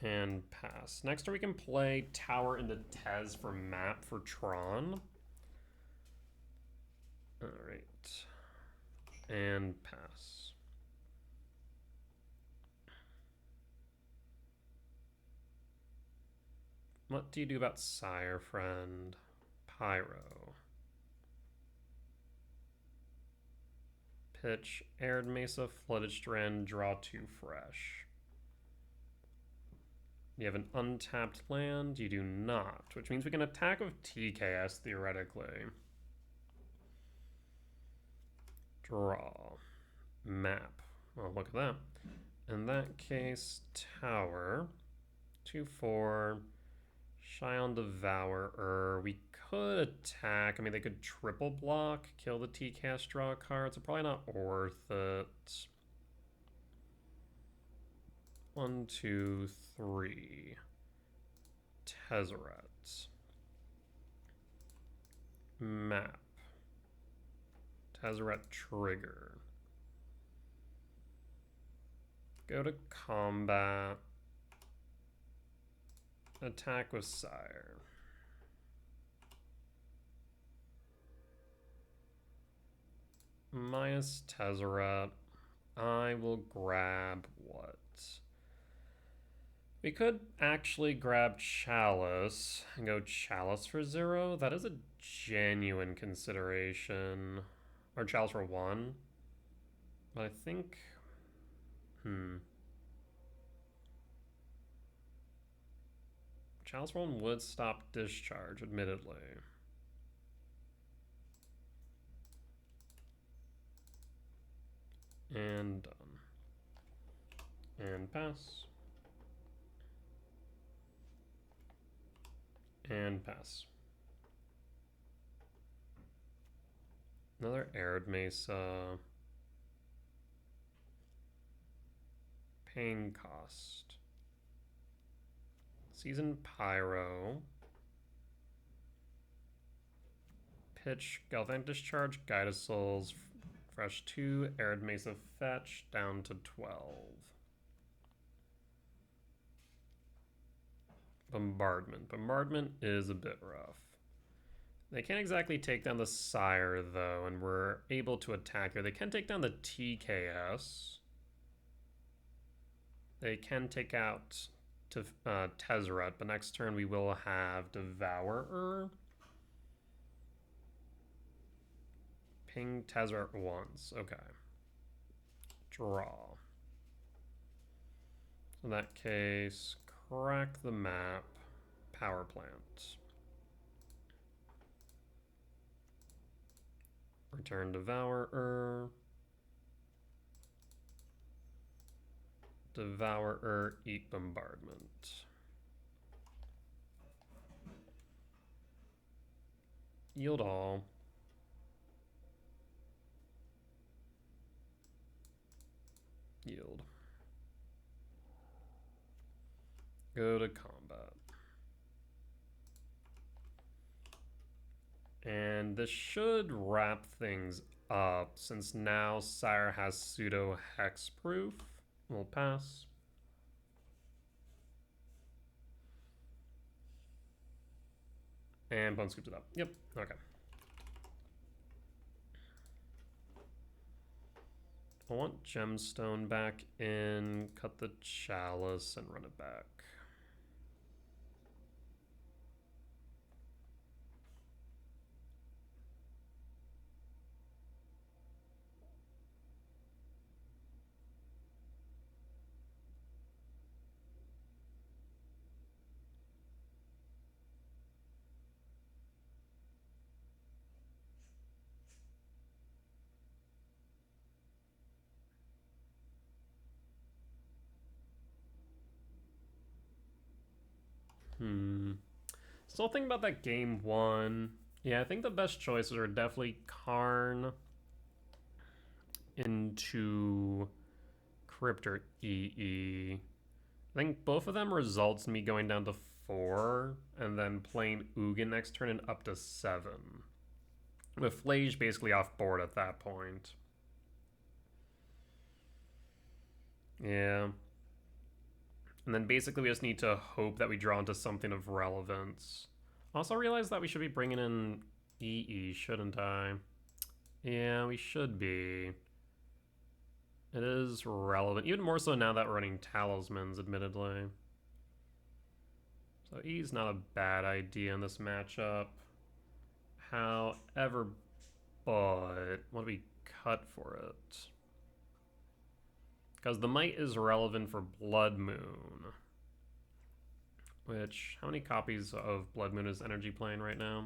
And pass. Next turn we can play Tower into Tez for map for Tron. Alright. And pass. What do you do about Sire, friend? Pyro. Pitch, Arid Mesa, Flooded Strand, draw 2 fresh. You have an untapped land? You do not, which means we can attack with TKS, theoretically. Draw. Map. Well, look at that. In that case, Tower. 2/4. Shion Devourer. We could attack. I mean, they could triple block, kill the TKS, draw a card, so probably not worth it. 1, 2, 3. Tezzeret. Map. Tezzeret trigger. Go to combat. Attack with Sire. Minus Tezzeret. I will grab what? We could actually grab Chalice and go Chalice for 0. That is a genuine consideration. Or Chalice for 1. But I think... Chalice for 1 would stop discharge, admittedly. And done. And pass. And pass. Another Arid Mesa. Paying cost. Season Pyro. Pitch, Galvanic Discharge, Guide of Souls, Fresh 2, Arid Mesa Fetch, down to 12. Bombardment. Bombardment is a bit rough. They can't exactly take down the Sire, though, and we're able to attack her. They can take down the TKS. They can take out to Tezzeret, but next turn we will have Devourer. Ping Tezzeret once. Okay. Draw. So in that case, crack the map. Power plant. Return Devourer. Devourer, eat Bombardment. Yield all. Yield. Go to combat. And this should wrap things up since now Sire has pseudo hexproof. We'll pass. And Bone scoops it up. Yep, okay. I want Gemstone back in, cut the Chalice, and run it back. Still thinking about that game one. Yeah, I think the best choices are definitely Karn into Crypt or EE. I think both of them results in me going down to 4 and then playing Ugin next turn and up to 7. With Flage basically off board at that point. Yeah. And then basically we just need to hope that we draw into something of relevance. Also realized that we should be bringing in EE, shouldn't I? Yeah, we should be. It is relevant, even more so now that we're running Talismans, admittedly. So E's not a bad idea in this matchup. However, but what do we cut for it? Because the Might is relevant for Blood Moon. Which, how many copies of Blood Moon is Energy playing right now?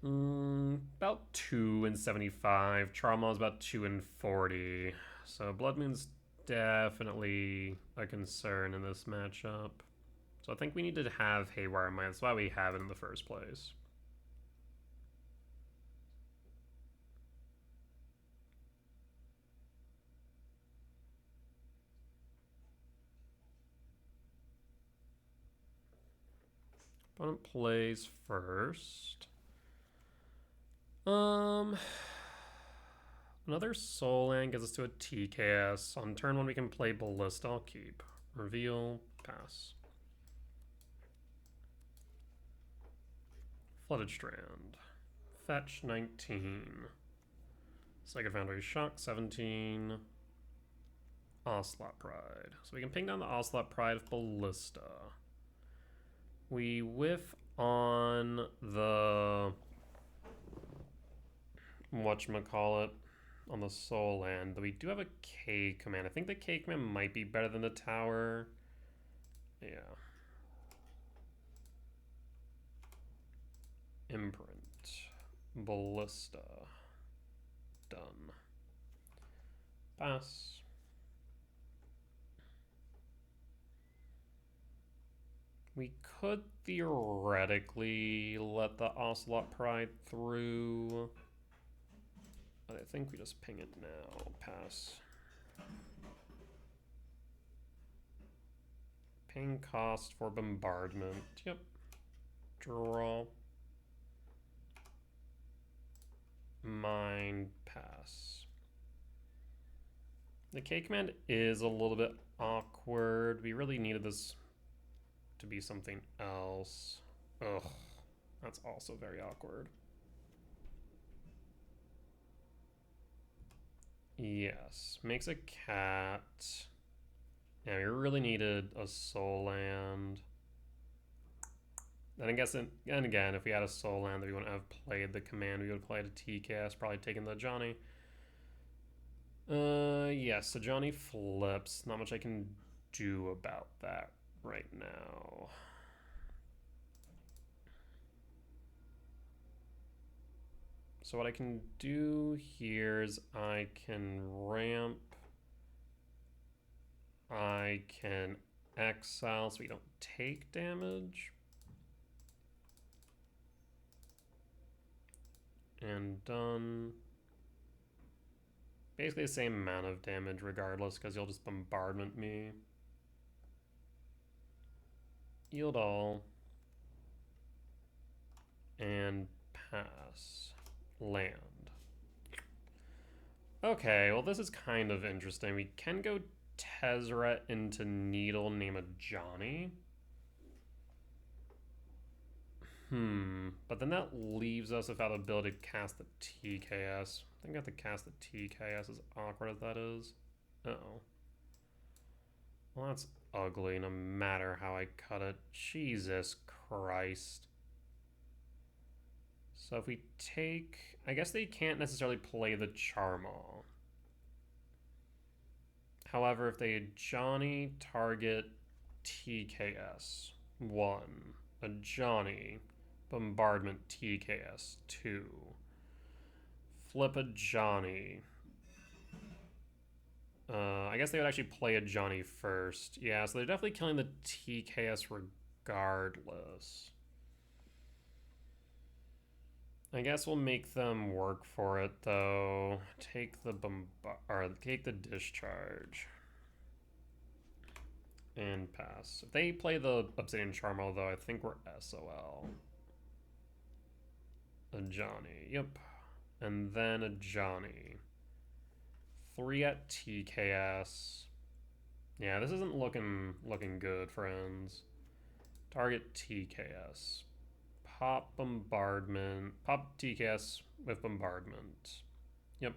About 2 and 75. Trauma is about 2 and 40. So Blood Moon's definitely a concern in this matchup. So I think we need to have Haywire in mind. That's why we have it in the first place. Opponent plays first. Another Soul Land gets us to a TKS. On turn 1 we can play Ballista. I'll keep. Reveal, pass. Flooded Strand. Fetch 19. Second Foundry Shock 17. Ocelot Pride. So we can ping down the Ocelot Pride of Ballista. We whiff on the whatchamacallit on the Soul Land. We do have a K command. I think the K command might be better than the tower. Yeah. Imprint. Ballista. Done. Pass. We could theoretically let the Ocelot Pride through. But I think we just ping it now. Pass. Paying cost for bombardment. Yep. Draw. Mine, pass. The K command is a little bit awkward. We really needed this to be something else. Ugh, that's also very awkward. Yes, makes a cat. Yeah, we really needed a soul land. And I guess, and again, if we had a soul land that we wouldn't have played the command, we would have played a TKS, probably taken the Johnny. Yeah, so Johnny flips. Not much I can do about that right now. So what I can do here is I can ramp. I can exile so we don't take damage. And done. Basically the same amount of damage regardless, because you'll just bombardment me. Yield all. And pass. Land. Okay, well this is kind of interesting. We can go Tezzeret into Needle, name a Johnny. But then that leaves us without the ability to cast the TKS. I think I have to cast the TKS, as awkward as that is. Uh-oh. Well, that's ugly, no matter how I cut it. Jesus Christ. So if we take... I guess they can't necessarily play the Charmaw. However, if they Johnny, target, TKS, 1. A Johnny... Bombardment TKS 2. Flip a Johnny. I guess they would actually play a Johnny first. Yeah, so they're definitely killing the TKS regardless. I guess we'll make them work for it though. Take the discharge. And pass. If they play the Obsidian Charmal though, I think we're SOL. A Johnny, yep. And then a Johnny. 3 at TKS. Yeah, this isn't looking good, friends. Target TKS. Pop bombardment. Pop TKS with bombardment. Yep.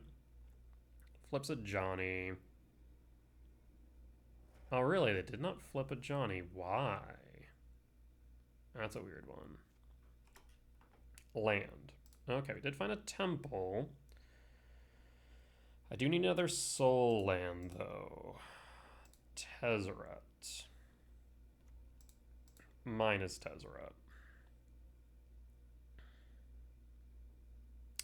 Flips a Johnny. Oh, really? They did not flip a Johnny. Why? That's a weird one. Land. Okay, we did find a temple. I do need another soul land, though. Tezzeret. Minus Tezzeret.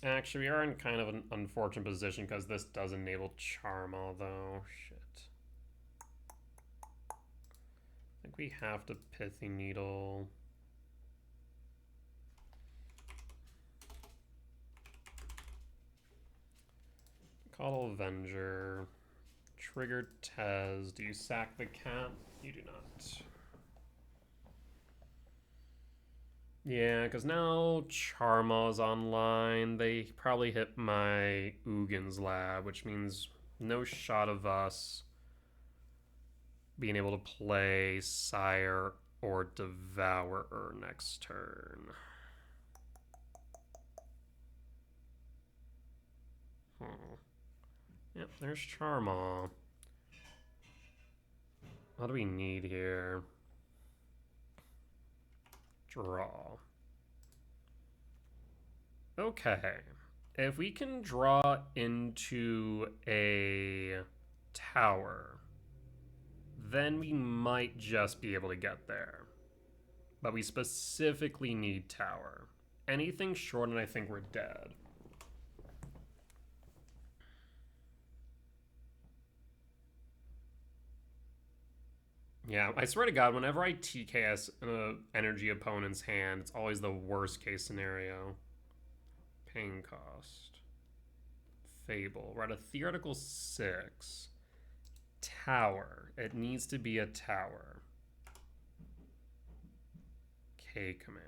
Actually, we are in kind of an unfortunate position because this does enable Charmal, though. Shit. I think we have to Pithy Needle. Call Avenger. Trigger Tez. Do you sack the cat? You do not. Yeah, because now Charma's online. They probably hit my Ugin's lab, which means no shot of us being able to play Sire or Devourer next turn. Yep, there's Charmaw. What do we need here? Draw. Okay. If we can draw into a tower, then we might just be able to get there. But we specifically need tower. Anything short and I think we're dead. Yeah, I swear to God, whenever I TKS an energy opponent's hand, it's always the worst case scenario. Pain cost. Fable. We're at a theoretical 6. Tower. It needs to be a tower. K command.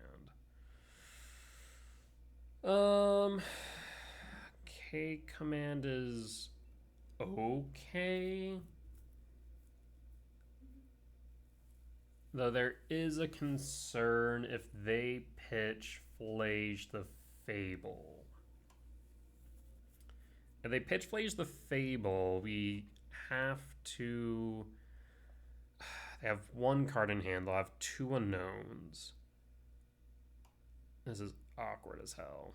K command is okay. Though there is a concern if they pitch Flage the Fable. If they pitch Flage the Fable, we have to... They have one card in hand. They'll have two unknowns. This is awkward as hell.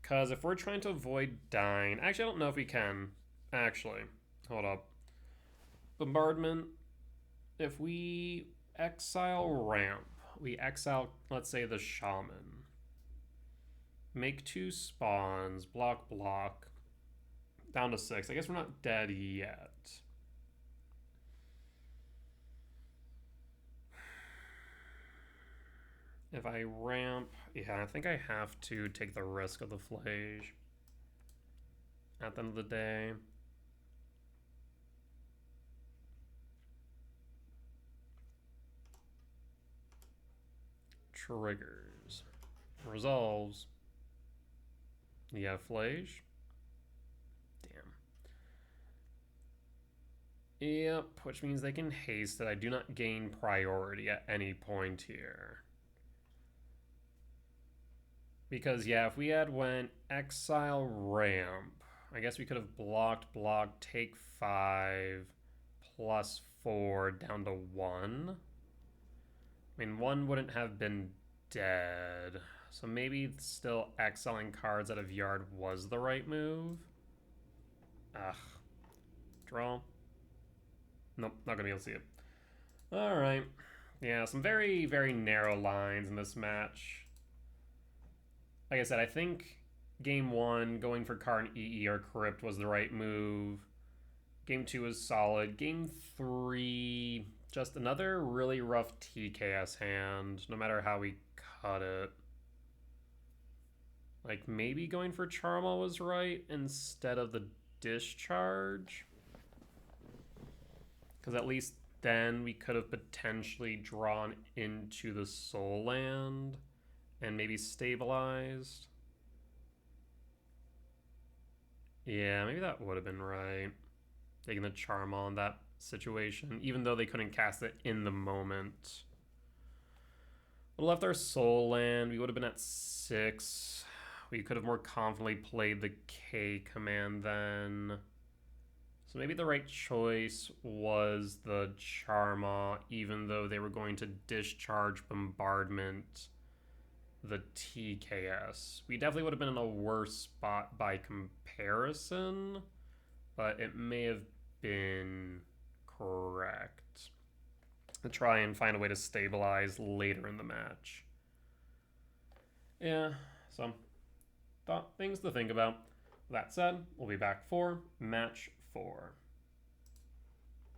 Because if we're trying to avoid dying... Actually, I don't know if we can. Actually, hold up. Bombardment. If we exile Ramp, we exile, let's say, the Shaman. Make two spawns, block, block. Down to 6. I guess we're not dead yet. If I ramp, yeah, I think I have to take the risk of the Flage. At the end of the day. Triggers. Resolves. You have Flage? Damn. Yep, which means they can haste it. I do not gain priority at any point here. Because, yeah, if we had went exile ramp, I guess we could have blocked, take 5, plus 4 down to 1. I mean, 1 wouldn't have been dead. So maybe still exiling cards out of yard was the right move. Ugh. Draw. Nope, not gonna be able to see it. Alright. Yeah, some very, very narrow lines in this match. Like I said, I think game 1, going for Karn EE or Crypt was the right move. Game 2 was solid. Game 3, just another really rough TKS hand, no matter how we cut it. Like, maybe going for Charmal was right instead of the Discharge. Because at least then we could have potentially drawn into the Soul Land and maybe stabilized. Yeah, maybe that would have been right. Taking the Charmal in that situation, even though they couldn't cast it in the moment. Would have left our Soul Land. We would have been at 6. We could have more confidently played the K command then. So maybe the right choice was the Charma, even though they were going to discharge Bombardment the TKS. We definitely would have been in a worse spot by comparison, but it may have been correct to try and find a way to stabilize later in the match. Yeah, so things to think about. That said, we'll be back for match 4.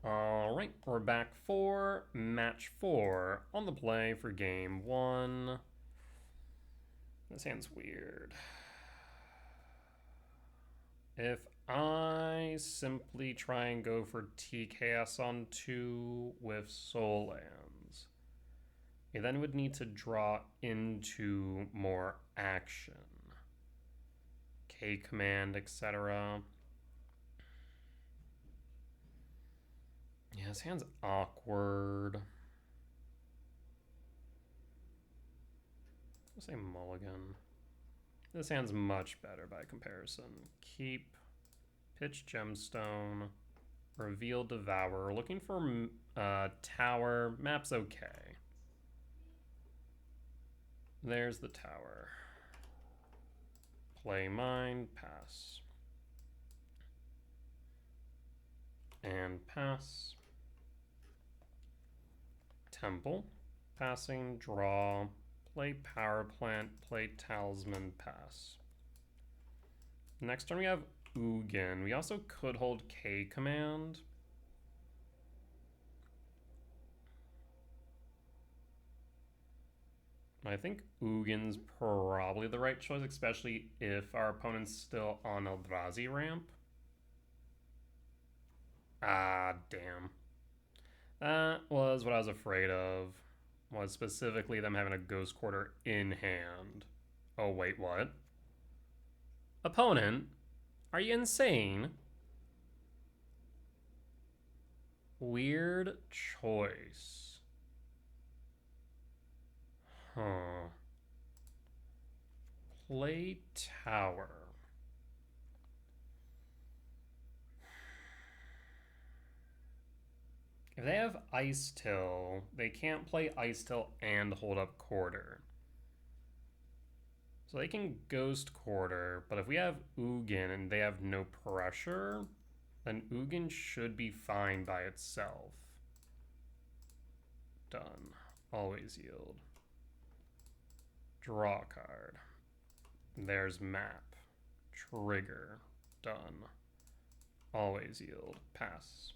Alright, we're back for match 4 on the play for game 1. This hand's weird. If I simply try and go for TKS on 2 with Soul Lands, you then would need to draw into more action. K command, etc. Yeah, this hand's awkward. I'll say mulligan. This hand's much better by comparison. Keep, pitch gemstone, reveal devour. Looking for tower. Map's okay. There's the tower. Play mine, pass. And pass. Temple, passing, draw. Play power plant, play talisman, pass. Next turn we have Ugin. We also could hold K command. I think Ugin's probably the right choice, especially if our opponent's still on Eldrazi Ramp. Ah, damn. That was what I was afraid of. was specifically them having a Ghost Quarter in hand. Oh, wait, what? Opponent? Are you insane? Weird choice. Huh. Play tower. If they have Ice Till, they can't play Ice Till and hold up Quarter. So they can Ghost Quarter, but if we have Ugin and they have no pressure, then Ugin should be fine by itself. Done. Always yield. Draw card. There's map. Trigger. Done. Always yield. Pass.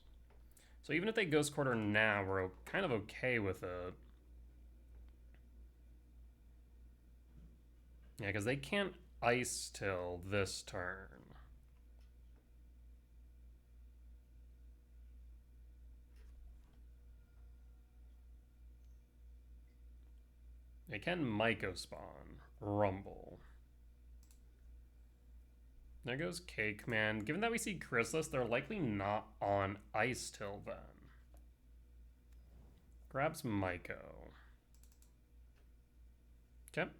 So even if they Ghost Quarter now, we're kind of okay with it. Yeah, because they can't Ice Till this turn. They can Myco spawn. Rumble. There goes Cake Man. Given that we see Chrysalis, they're likely not on Ice Till then. Grabs Myco. Okay.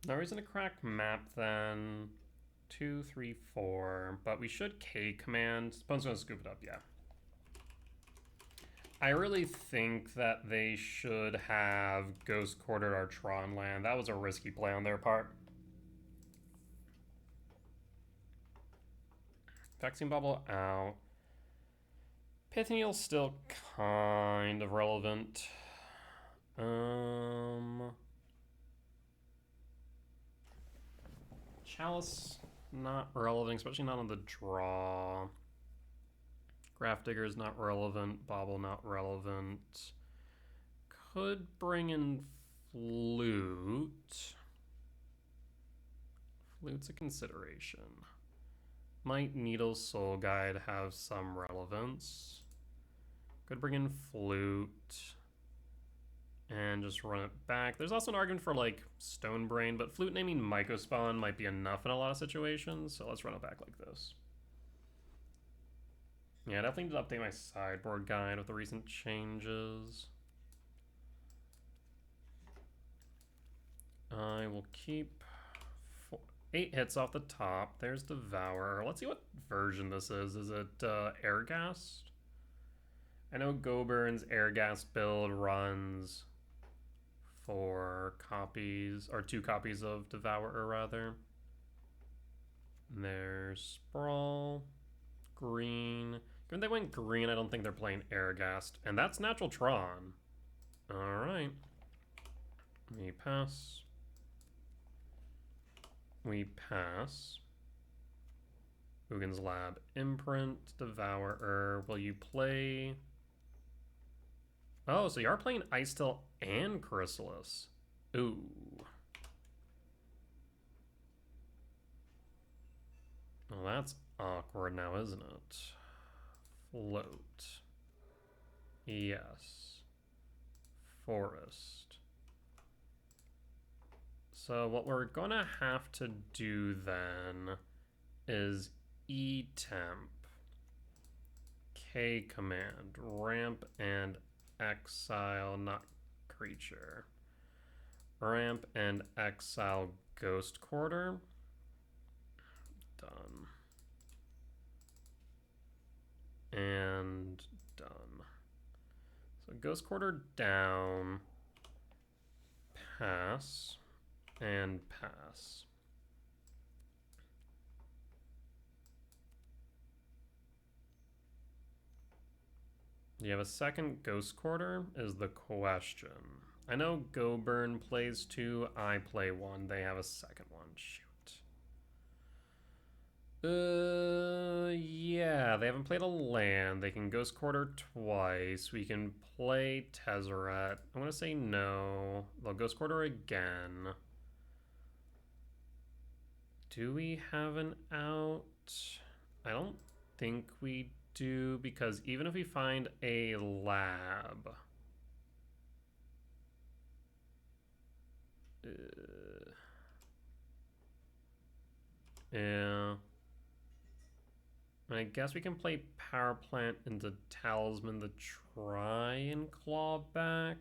No reason to crack map then. 2, 3, 4. But we should K command. Opponent's gonna scoop it up, yeah. I really think that they should have Ghost Quartered our Tron land. That was a risky play on their part. Vaccine Bubble out. Pithneal's still kind of relevant. Chalice, not relevant, especially not on the draw. Gravedigger is not relevant. Bobble, not relevant. Could bring in Flute. Flute's a consideration. Might Needle Soul Guide have some relevance. Could bring in Flute. And just run it back. There's also an argument for like Stone Brain, but Flute naming Myco Spawn might be enough in a lot of situations, so let's run it back like this. Yeah, I definitely need to update my sideboard guide with the recent changes. I will keep 8 hits off the top. There's Devour. Let's see what version this is. Is it Airghast? I know Gobern's Airghast build runs 4 copies, or 2 copies of Devourer rather. And there's Sprawl, green. When they went green, I don't think they're playing Airghast. And that's Natural Tron. Alright. We pass. We pass. Ugin's Lab, Imprint, Devourer. Will you play... Oh, so you are playing Ice Till and Chrysalis. Ooh. Well, that's awkward now, isn't it? Float. Yes. Forest. So what we're gonna have to do then is E-Temp, K command, ramp and exile, not creature. Ramp and exile Ghost Quarter. Done. And done. So Ghost Quarter down, pass, and pass. Do you have a second Ghost Quarter is the question. I know Goburn plays 2, I play 1. They have a second one. Shoot. Yeah, they haven't played a land. They can Ghost Quarter twice. We can play Tezzeret. I'm gonna say no. They'll Ghost Quarter again. Do we have an out? I don't think we do, because even if we find a lab... yeah. I guess we can play Power Plant into Talisman to try and claw back.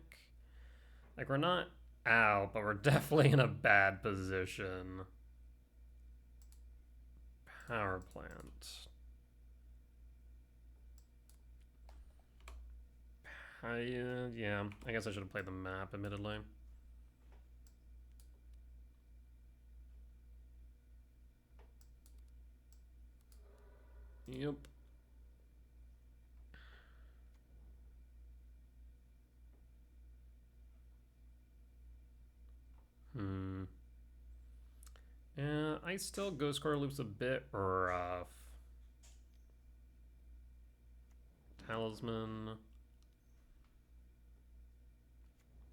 Like, we're not out, but we're definitely in a bad position. Power Plant. Yeah, I guess I should have played the map, admittedly. Yep. Yeah, I still Ghost Quarter Loop's a bit rough. Talisman.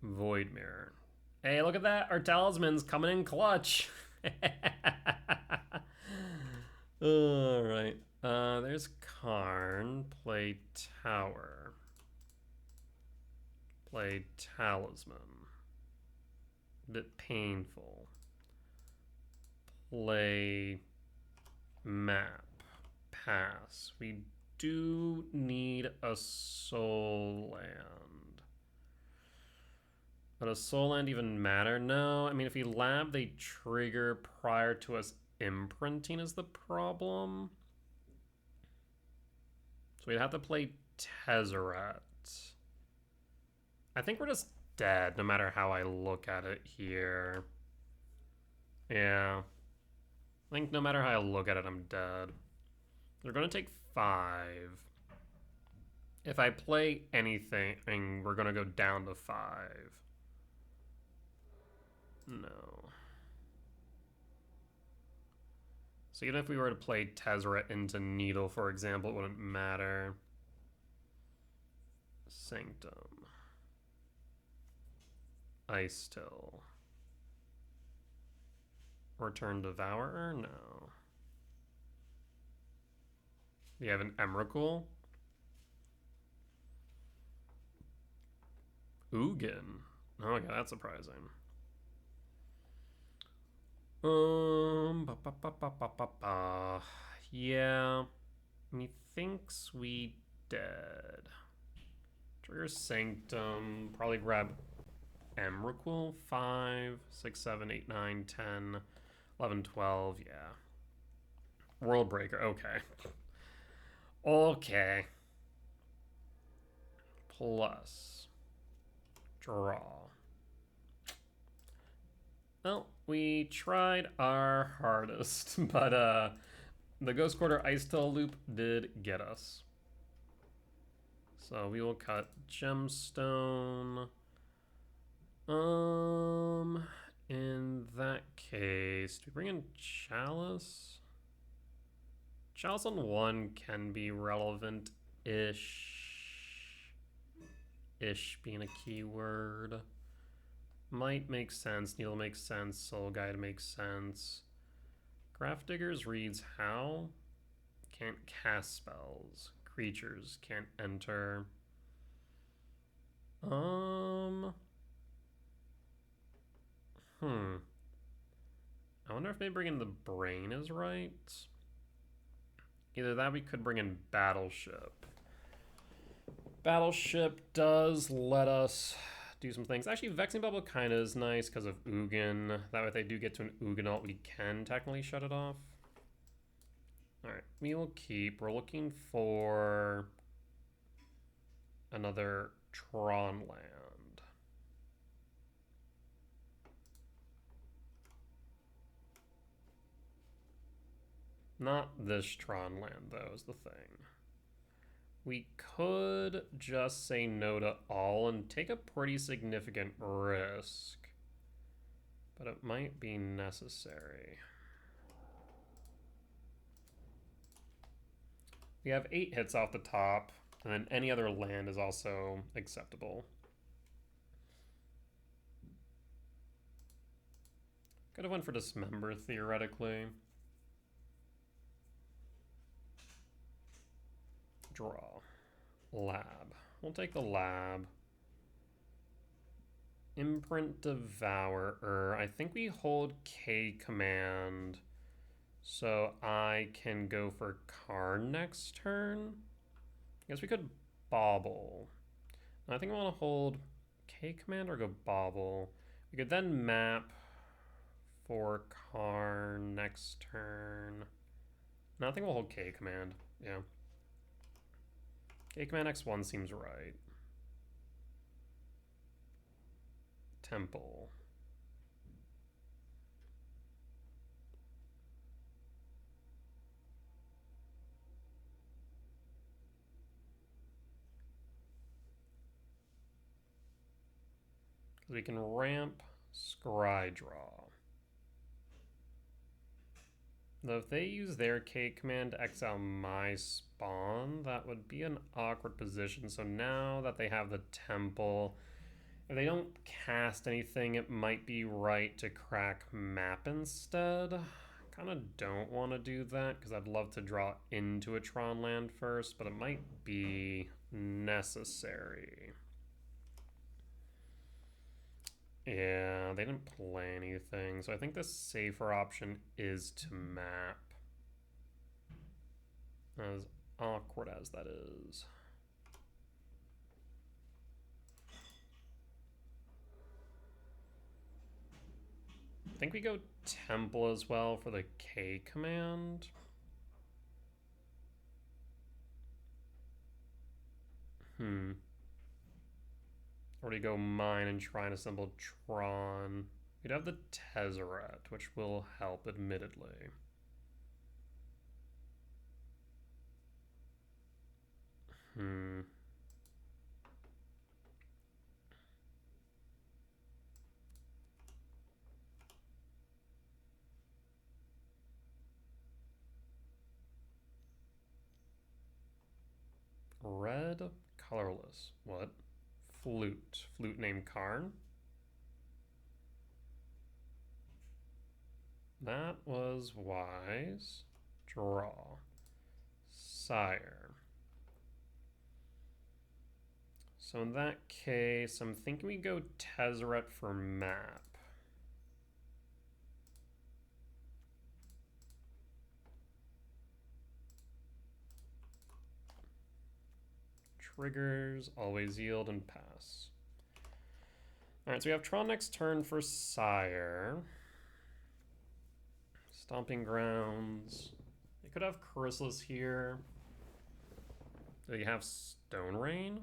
Void Mirror. Hey, look at that. Our Talisman's coming in clutch. Alright. There's Karn. Play Tower. Play Talisman. A bit painful. Play Map. Pass. We do need a soul land. But does soul land even matter? No. I mean, if we lab, they trigger prior to us imprinting is the problem. So we'd have to play Tezzeret. I think we're just dead no matter how I look at it here. Yeah. I think no matter how I look at it, I'm dead. They're going to take 5. If I play anything, we're going to go down to 5. No. So even if we were to play Tezzeret into Needle, for example, it wouldn't matter. Sanctum. Ice Till. Return Devourer? No. You have an Emrakul? Ugin. Okay, that's surprising. Yeah. Methinks we dead. Trigger Sanctum. Probably grab Emrakul. 5, 6, 7, 8, 9, 10, 11, 12. Yeah. World Breaker. Okay. Okay. Plus. Draw. Well, we tried our hardest, but the Ghost Quarter Ice Till loop did get us. So we will cut Gemstone. In that case, do we bring in Chalice? Chalice on 1 can be relevant-ish. Ish being a keyword. Might make sense. Needle makes sense. Soul Guide makes sense. Grafdiggers reads how? Can't cast spells. Creatures can't enter. I wonder if maybe bringing the Brain is right. Either that, we could bring in Battleship. Battleship does let us do some things. Actually, Vexing Bubble kind of is nice because of Ugin. That way if they do get to an Ugin we can technically shut it off. Alright, we will keep. We're looking for another Tron land. Not this Tron land, though, is the thing. We could just say no to all and take a pretty significant risk. But it might be necessary. We have 8 hits off the top, and then any other land is also acceptable. Could have went for Dismember, theoretically. Draw. Lab. We'll take the lab. Imprint Devourer. I think we hold K command so I can go for Karn next turn. I guess we could Bauble. I think I want to hold K command or go Bauble. We could then map for Karn next turn. No, I think we'll hold K command. Yeah. K command X1 seems right. Temple. We can ramp Scry Draw. Though if they use their K command to exile my spawn, that would be an awkward position. So now that they have the temple, if they don't cast anything, it might be right to crack map instead. Kind of don't want to do that because I'd love to draw into a Tron land first, but it might be necessary. Yeah, they didn't play anything, so I think the safer option is to map. As awkward as that is. I think we go Temple as well for the K command. Or do you go mine and try and assemble Tron? We'd have the Tezzeret, which will help, admittedly. Red, colorless. What? Flute. Flute named Karn? That was wise. Draw. Sire. So in that case, I'm thinking we go Tezzeret for map. Triggers, always yield and pass. Alright, so we have Tron next turn for Sire. Stomping Grounds. They could have Chrysalis here. Do you have Stone Rain?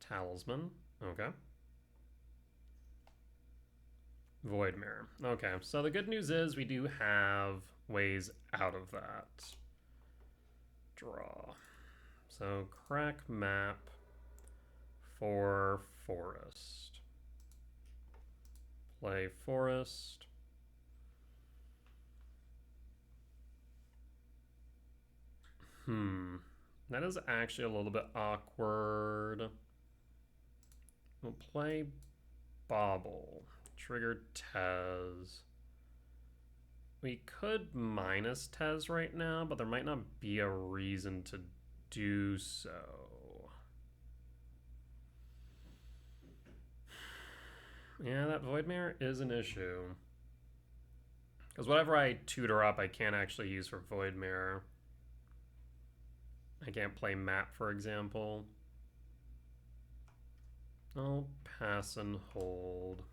Talisman. Okay. Void Mirror. Okay, so the good news is we do have ways out of that. Draw. So crack map for forest. Play forest. That is actually a little bit awkward. We'll play Bauble. Trigger Tez. We could minus Tez right now, but there might not be a reason to do so. Yeah, that Void Mirror is an issue. Because whatever I tutor up, I can't actually use for Void Mirror. I can't play map, for example. I'll pass and hold.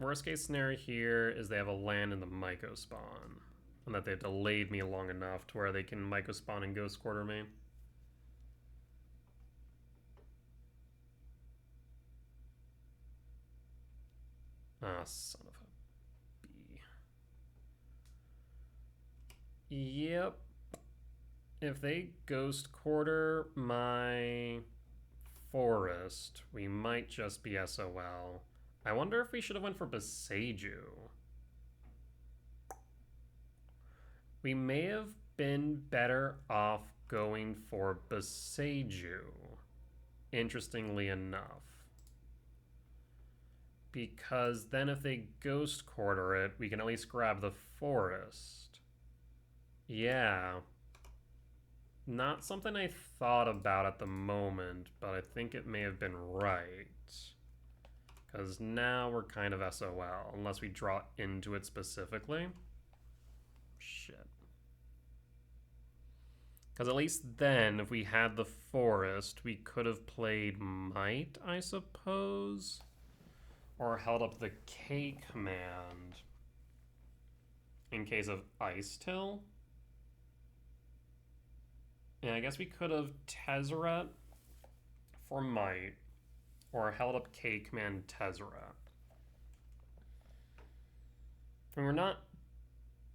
Worst case scenario here is they have a land in the Myco spawn. And that they've delayed me long enough to where they can Myco spawn and Ghost Quarter me. Ah, son of a bee. Yep. If they Ghost Quarter my forest, we might just be SOL. I wonder if we should have went for Beseiju. We may have been better off going for Beseiju, interestingly enough. because then if they Ghost Quarter it, we can at least grab the forest. Yeah. Not something I thought about at the moment, but I think it may have been right. Because now we're kind of SOL, unless we draw into it specifically. Shit. Because at least then, if we had the forest, we could have played Might, I suppose? Or held up the K command in case of Ice Till. Yeah, I guess we could have Tezzeret for Might, or held up K command Tezzeret. And we're not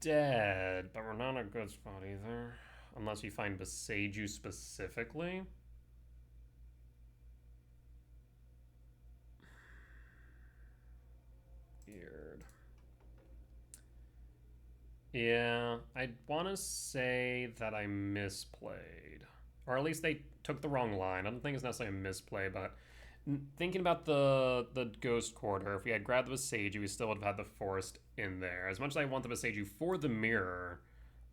dead, but we're not in a good spot either. Unless you find Beseiju specifically. Weird. Yeah, I want to say that I misplayed. Or at least they took the wrong line. I don't think it's necessarily a misplay, but thinking about the Ghost Quarter, if we had grabbed the Beseiju, we still would have had the forest in there. As much as I want the Beseiju for the mirror,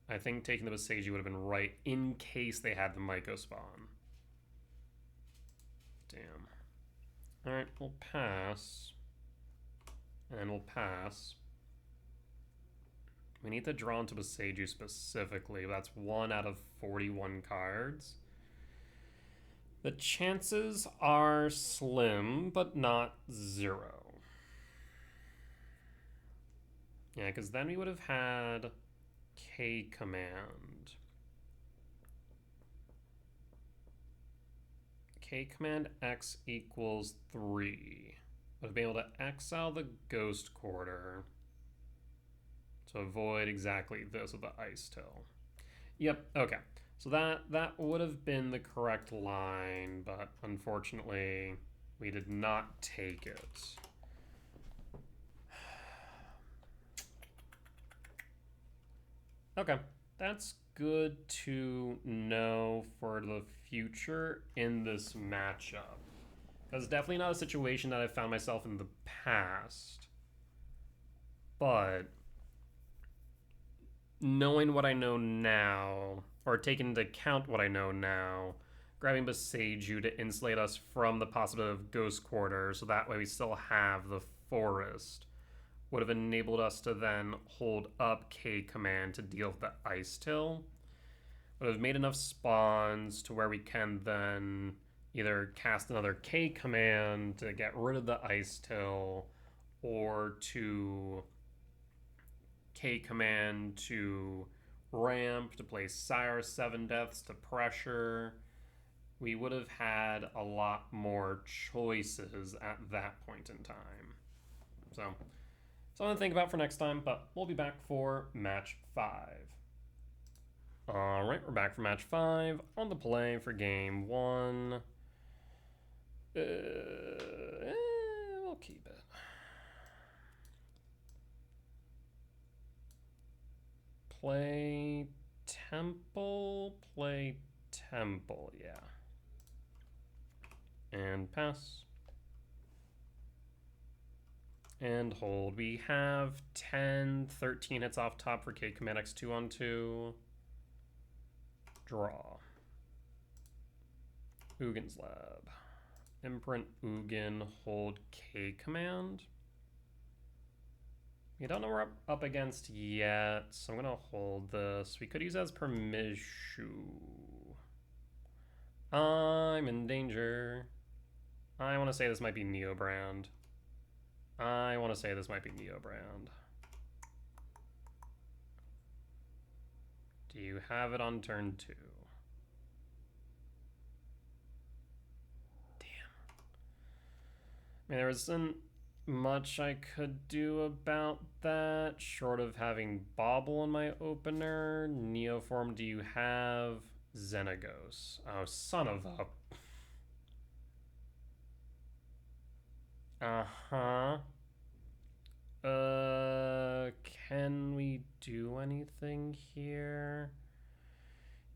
I think taking the Beseiju would have been right in case they had the Myco spawn. Damn. Alright, we'll pass. And we'll pass. We need to draw into Beseiju specifically. That's 1 out of 41 cards. The chances are slim, but not 0. Yeah, because then we would have had K command. K command X equals 3. Would have been able to exile the Ghost Quarter to avoid exactly this with the Ice Till. Yep, okay. So that would have been the correct line, but unfortunately, we did not take it. Okay, that's good to know for the future in this matchup. That's definitely not a situation that I've found myself in the past. But knowing what I know now, or taking into account what I know now, grabbing Beseiju to insulate us from the possibility of Ghost Quarter, so that way we still have the forest, would have enabled us to then hold up K command to deal with the Ice Till. Would have made enough spawns to where we can then either cast another K command to get rid of the Ice Till, or to K command to ramp to play Sire 7 Deaths to pressure. We would have had a lot more choices at that point in time. So, something to think about for next time, but we'll be back for match 5. Alright, we're back for match 5 on the play for game 1. We'll keep it. Play Temple, yeah. And pass. And hold. We have 10, 13 hits off top for K command X 2 on 2. Draw. Ugin's Lab. Imprint Ugin, hold K command. We don't know what we're up against yet, so I'm gonna hold this. We could use it as Permishu. I'm in danger. I want to say this might be Neobrand. Do you have it on turn 2? Damn. I mean, there isn't much I could do about that, short of having Bauble in my opener. Neoform, do you have Xenagos? Oh, son of a... Uh-huh. Can we do anything here?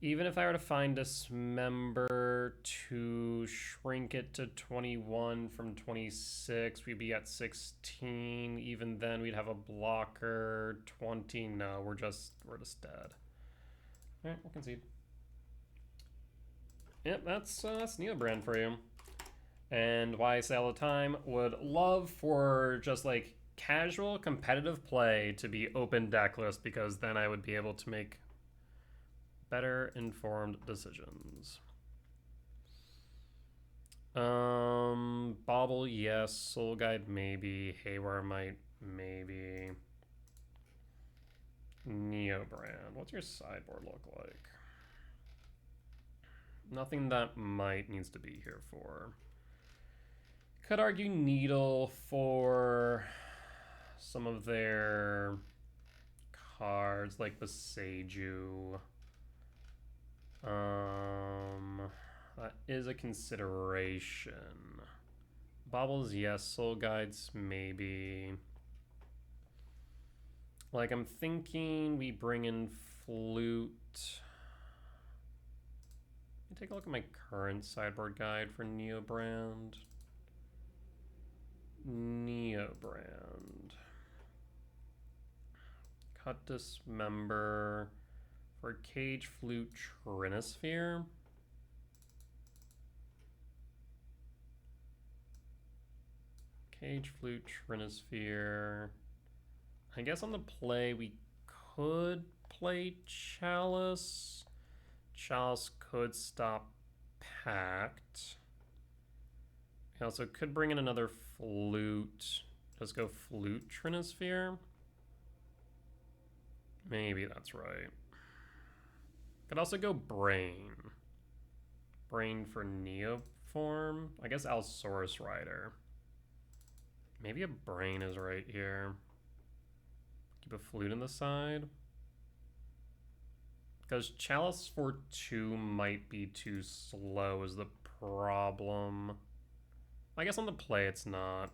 Even if I were to find Dismember to shrink it to 21 from 26, we'd be at 16. Even then, we'd have a blocker. 20. No, we're just dead. All right, we'll concede. Yep, that's Neobrand for you. And why I say all the time, would love for just like casual competitive play to be open decklist, because then I would be able to make better informed decisions. Bauble, yes. Soul Guide, maybe. Haywire might, maybe. Neobrand. What's your sideboard look like? Nothing that might needs to be here for. Could argue Needle for some of their cards, like Beseiju. That is a consideration. Baubles, yes. Soul Guides, maybe. Like, I'm thinking we bring in Flute. Let me take a look at my current sideboard guide for Neobrand. Neobrand. Cut Dismember for Cage, Flute, Trinisphere. Cage, Flute, Trinisphere. I guess on the play we could play Chalice. Chalice could stop Pact. We also could bring in another Flute. Just go Flute, Trinisphere. Maybe that's right. Could also go Brain. Brain for Neoform. I guess Allosaurus Rider. Maybe a Brain is right here. Keep a Flute in the side. Because Chalice for 2 might be too slow is the problem. I guess on the play it's not.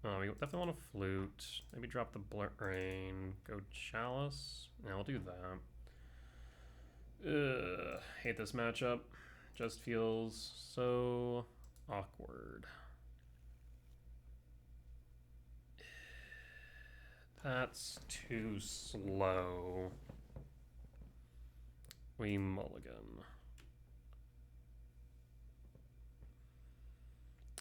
Oh, we definitely want a Flute. Maybe drop the Brain. Go Chalice. Yeah, we'll do that. Ugh, hate this matchup. Just feels so awkward. That's too slow. We mulligan.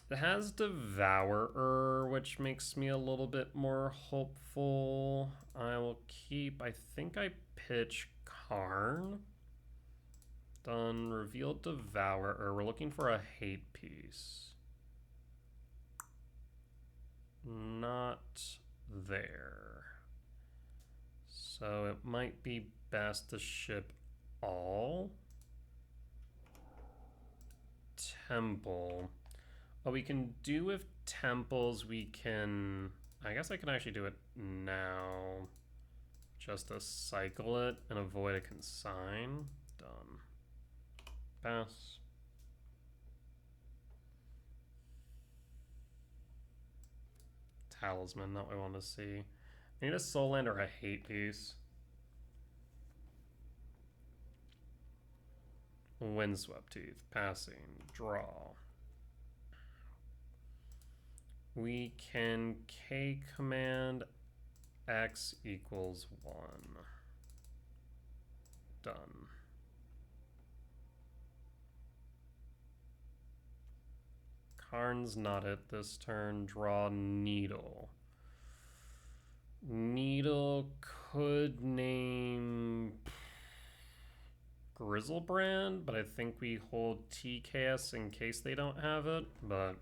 It has Devourer, which makes me a little bit more hopeful. I will keep, I think I pitch Karn. Done. Revealed Devourer. We're looking for a hate piece. Not there. So it might be best to ship all. Temple. What we can do with temples, we can... I guess I can actually do it now. Just to cycle it and avoid a consign. Done. Pass. Talisman, not what I want to see. I need a soul land or a hate piece. Windswept Teeth. Passing. Draw. We can K command X equals 1. Done. Karn's not it this turn. Draw Needle. Needle could name Grizzlebrand, but I think we hold TKS in case they don't have it. But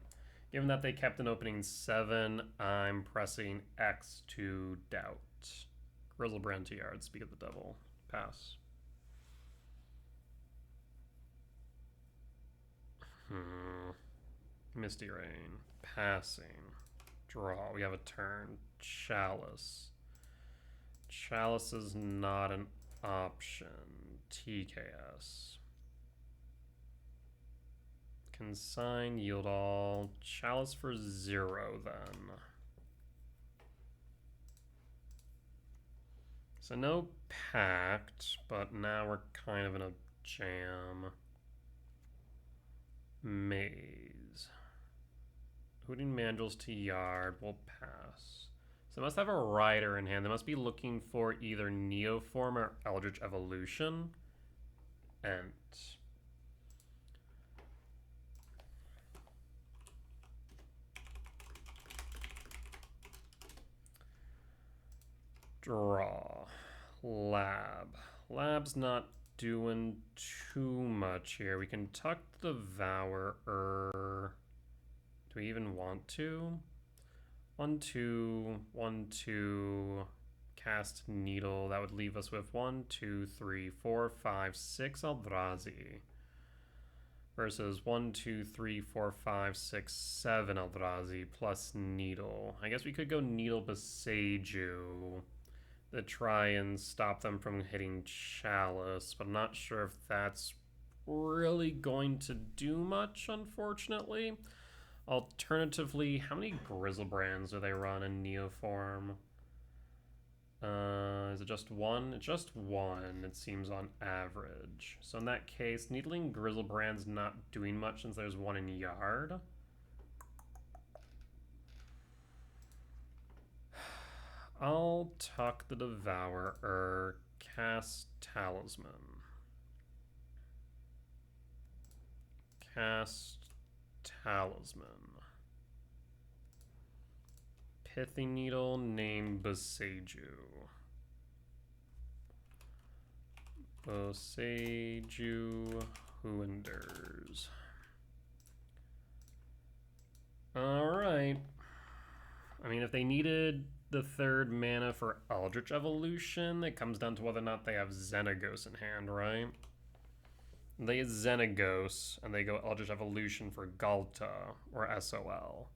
given that they kept an opening 7, I'm pressing X to doubt. Grizzlebrand to yard, speak of the devil. Pass. Misty Rain. Passing. Draw. We have a turn. Chalice. Chalice is not an option. TKS. Consign, yield all. Chalice for 0 then. So no Pact, but now we're kind of in a jam. Maze. Hooting Mandrills to Yard. We'll pass. So they must have a Rider in hand. They must be looking for either Neoform or Eldritch Evolution. And draw. Lab. Lab's not doing too much here. We can tuck the Devourer. Do we even want to? 1, 2, 1, 2. Cast Needle. That would leave us with 1, 2, 3, 4, 5, 6 Eldrazi. Versus 1, 2, 3, 4, 5, 6, 7 Eldrazi plus Needle. I guess we could go Needle Beseiju to try and stop them from hitting Chalice, but I'm not sure if that's really going to do much, unfortunately. Alternatively, how many Grizzlebrands do they run in Neoform? Is it just one? It's just one, it seems, on average. So in that case, Needling Grizzlebrand's not doing much since there's one in Yard. I'll tuck the Devourer, cast Talisman. Cast Talisman. Pithy Needle, name Beseiju. Beseiju, who endures. Alright. I mean, if they needed the third mana for Eldritch Evolution, it comes down to whether or not they have Xenagos in hand, right? They get Xenagos, and they go Eldritch Evolution for Galta, or SOL.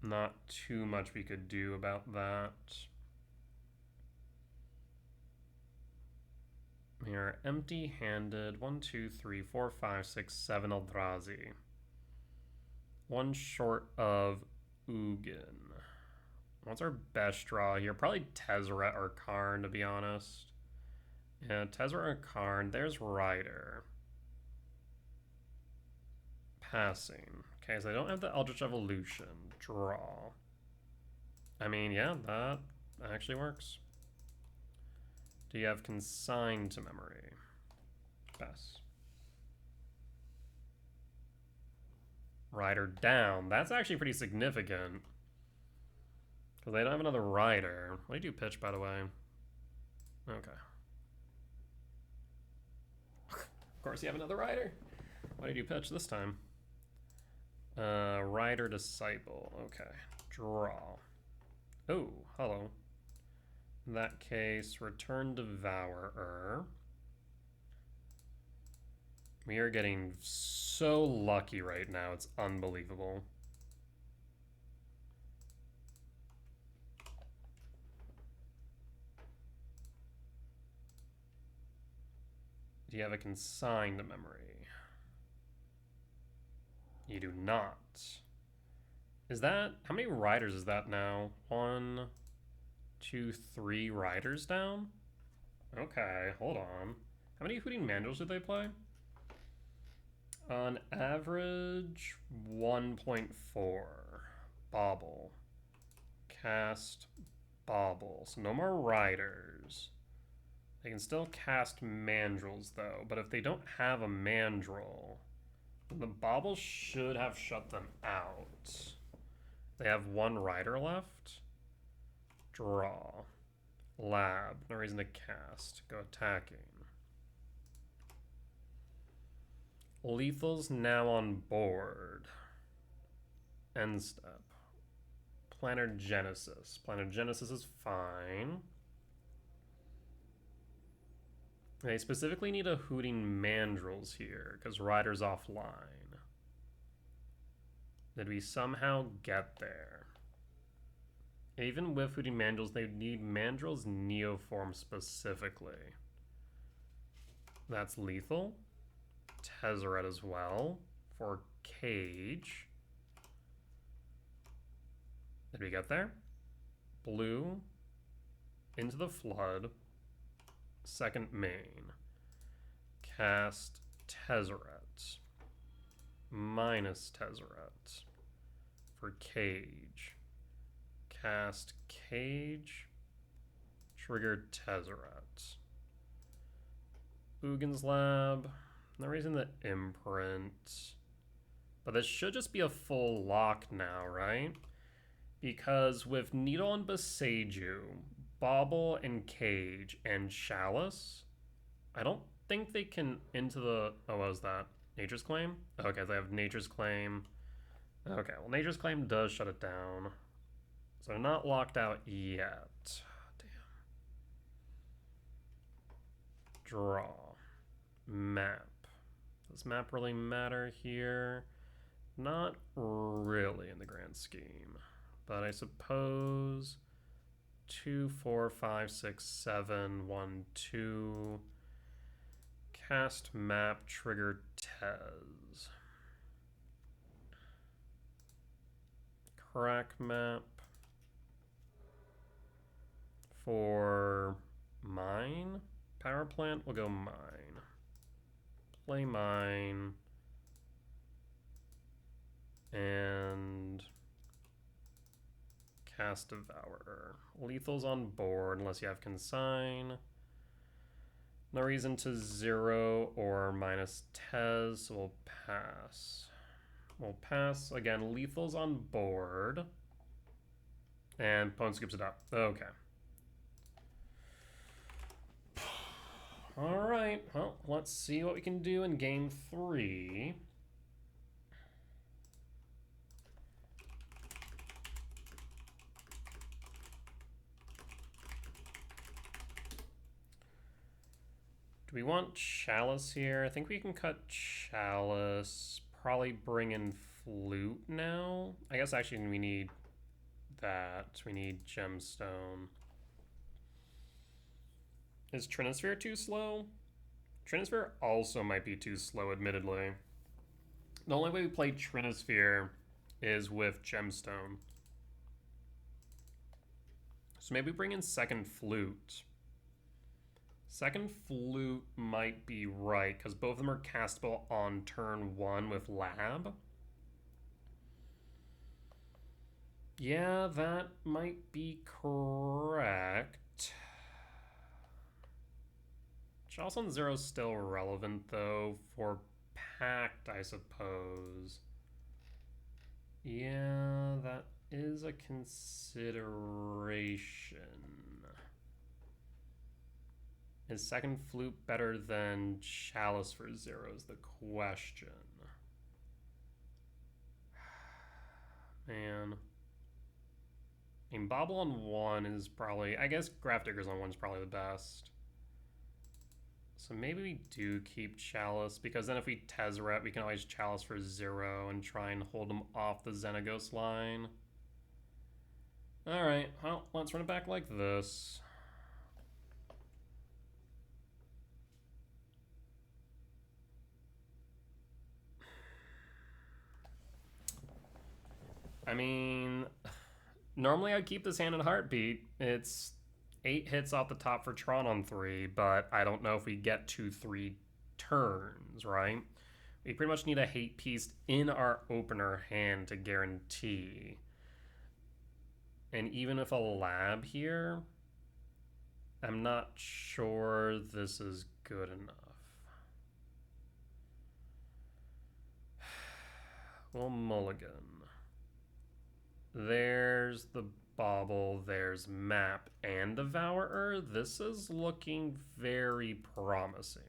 Not too much we could do about that. We are empty-handed. 1, 2, 3, 4, 5, 6, 7 Eldrazi. One short of Ugin. What's our best draw here? Probably Tezzeret or Karn, to be honest. Yeah, Tezzeret or Karn. There's Rider. Passing. Okay, so I don't have the Eldritch Evolution. Draw. I mean, yeah, that actually works. Do you have Consigned to Memory? Pass. Rider down. That's actually pretty significant. Because they don't have another Rider. What do you do pitch, by the way? Okay. Of course you have another Rider. Why did you pitch this time? Rider Disciple. Okay. Draw. Oh, hello. In that case, return Devourer. We are getting so lucky right now, it's unbelievable. Do you have a Consigned Memory? You do not. Is that... How many Riders is that now? 1, 2, 3 Riders down? Okay, hold on. How many Hooting Mandrills did they play? On average, 1.4. Bauble. Cast Bauble. So no more Riders. They can still cast Mandrills, though. But if they don't have a Mandrill, the Bauble should have shut them out. They have one Rider left. Draw. Lab. No reason to cast. Go attacking. Lethal's now on board. End step. Planar Genesis. Planar Genesis is fine. They specifically need a Hooting Mandrills here, because Rider's offline. Did we somehow get there? Even with Hooting Mandrills, they need Mandrills Neoform specifically. That's lethal. Tezzeret as well for Cage. Did we get there? Blue. into the flood, second main, cast Tezzeret, minus Tezzeret for Cage, cast Cage, trigger Tezzeret. Ugin's Lab, not raising the imprint, but this should just be a full lock now, right? Because with Needle and Beseiju, Bauble and Cage, and Chalice, I don't think they can into the... Oh, what was that? Nature's Claim? Okay, they have Nature's Claim. Okay, well, Nature's Claim does shut it down. So they're not locked out yet. Damn. Draw. Map. Does map really matter here? Not really in the grand scheme. But I suppose 2, 4, 5, 6, 7, 1, 2. Cast map, trigger Tez. Crack map for mine. Power plant, we'll go mine. Play mine. And cast Devourer. Lethal's on board unless you have Consign. No reason to 0 or minus Tez, so we'll pass. We'll pass. Again, Lethal's on board. And opponent skips it up. Okay. Alright, well, let's see what we can do in game 3. Do we want Chalice here? I think we can cut Chalice. Probably bring in Flute now. I guess actually we need that. We need Gemstone. Is Trinisphere too slow? Trinisphere also might be too slow, admittedly. The only way we play Trinisphere is with Gemstone. So maybe bring in second Flute. Second Flute might be right, because both of them are castable on turn 1 with Lab. Yeah, that might be correct. Chalice on 0 is still relevant, though, for Pact, I suppose. Yeah, that is a consideration. Is second Flute better than Chalice for 0 is the question. Man. I mean, Bauble on 1 is probably... I guess Graph Diggers on 1 is probably the best. So maybe we do keep Chalice, because then if we Tezzeret, we can always Chalice for 0 and try and hold them off the Xenagos line. Alright, well, let's run it back like this. I mean, normally I'd keep this hand in a heartbeat. It's 8 hits off the top for Tron on 3, but I don't know if we get to 3 turns, right? We pretty much need a hate piece in our opener hand to guarantee. And even if a lab here, I'm not sure this is good enough. Well, mulligan. There's the Bauble, there's Map and Devourer. This is looking very promising.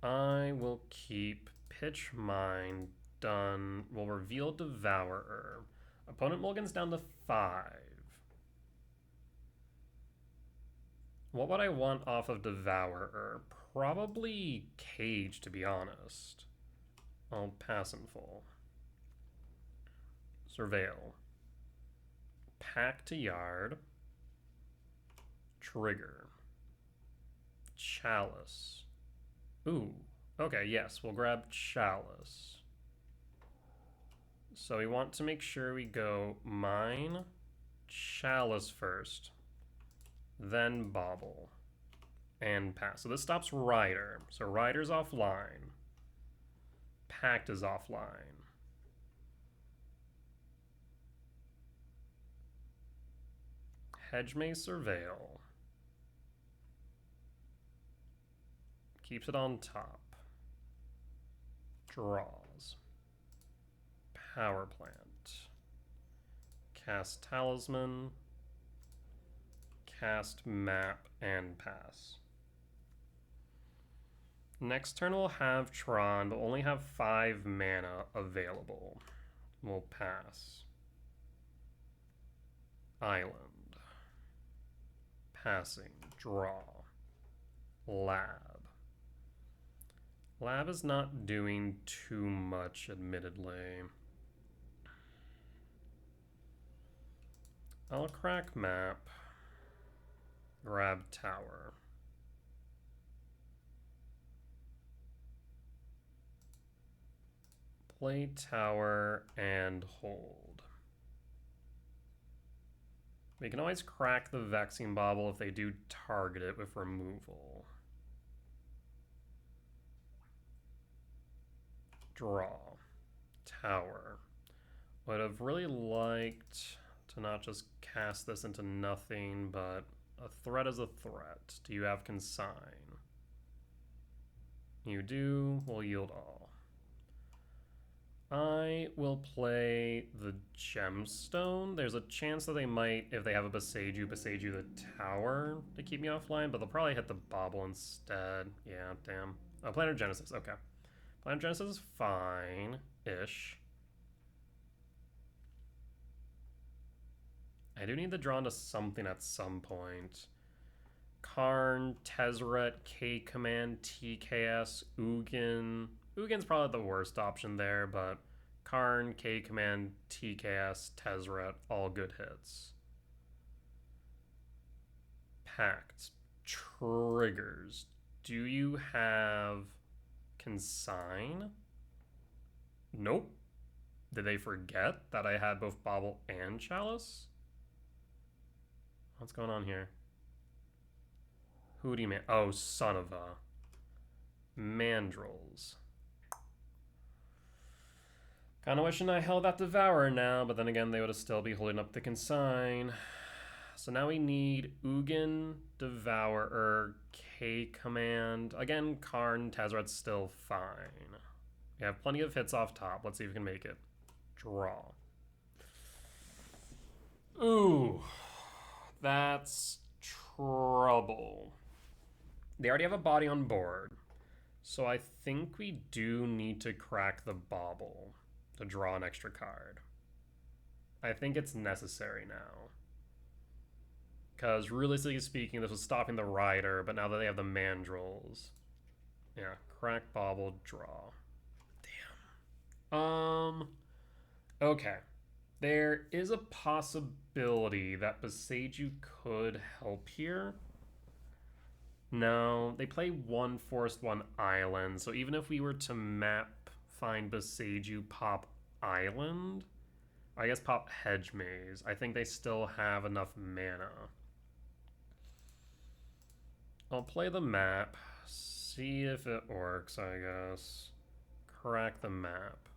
I will keep Pitch Mine done. We'll reveal Devourer. Opponent mulligans down to 5. What would I want off of Devourer? Probably Cage, to be honest. I'll pass in full. Surveil. Pack to Yard. Trigger. Chalice. Ooh. Okay, yes, we'll grab Chalice. So we want to make sure we go Mine, Chalice first, then Bauble, and pass. So this stops Rider. So Rider's offline. Pact is offline. Hedge may Surveil. Keeps it on top. Draws. Power Plant. Cast Talisman. Cast Map and pass. Next turn we'll have Tron, but only have 5 mana available. We'll pass. Island. Passing. Draw. Lab. Lab is not doing too much, admittedly. I'll crack Map. Grab Tower. Play Tower and hold. We can always crack the Vexing Bauble if they do target it with removal. Draw. Tower. Would have really liked to not just cast this into nothing, but a threat is a threat. Do you have Consign? You do. We'll yield all. I will play the Gemstone. There's a chance that they might, if they have a Besage you the tower to keep me offline, but they'll probably hit the Bauble instead. Yeah, damn. Oh, Planar Genesis. Okay. Planar Genesis is fine-ish. I do need to draw into something at some point. Karn, Tezzeret, K-Command, TKS, Ugin. Ugin's probably the worst option there, but Karn, K-Command, TKS, Tezzeret, all good hits. Pact. Triggers. Do you have Consign? Nope. Did they forget that I had both Bauble and Chalice? What's going on here? Hootie Man. Oh, son of a. Mandrels. Kinda wishing I held that Devourer now, but then again, they would have still be holding up the Consign. So now we need Ugin, Devourer, K-Command. Again, Karn, Tezzeret's still fine. We have plenty of hits off top. Let's see if we can make it. Draw. Ooh. That's trouble. They already have a body on board. So I think we do need to crack the Bauble to draw an extra card. I think it's necessary now. Because realistically speaking, this was stopping the Rider, but now that they have the Mandrels. Yeah, crack Bauble, draw. Damn. Okay. There is a possibility that Besage you could help here. No, they play 1 forest, 1 island. So even if we were to map, find Besage you, pop island, I guess pop Hedge Maze, I think they still have enough mana. I'll play the map, see if it works, I guess. Crack the map.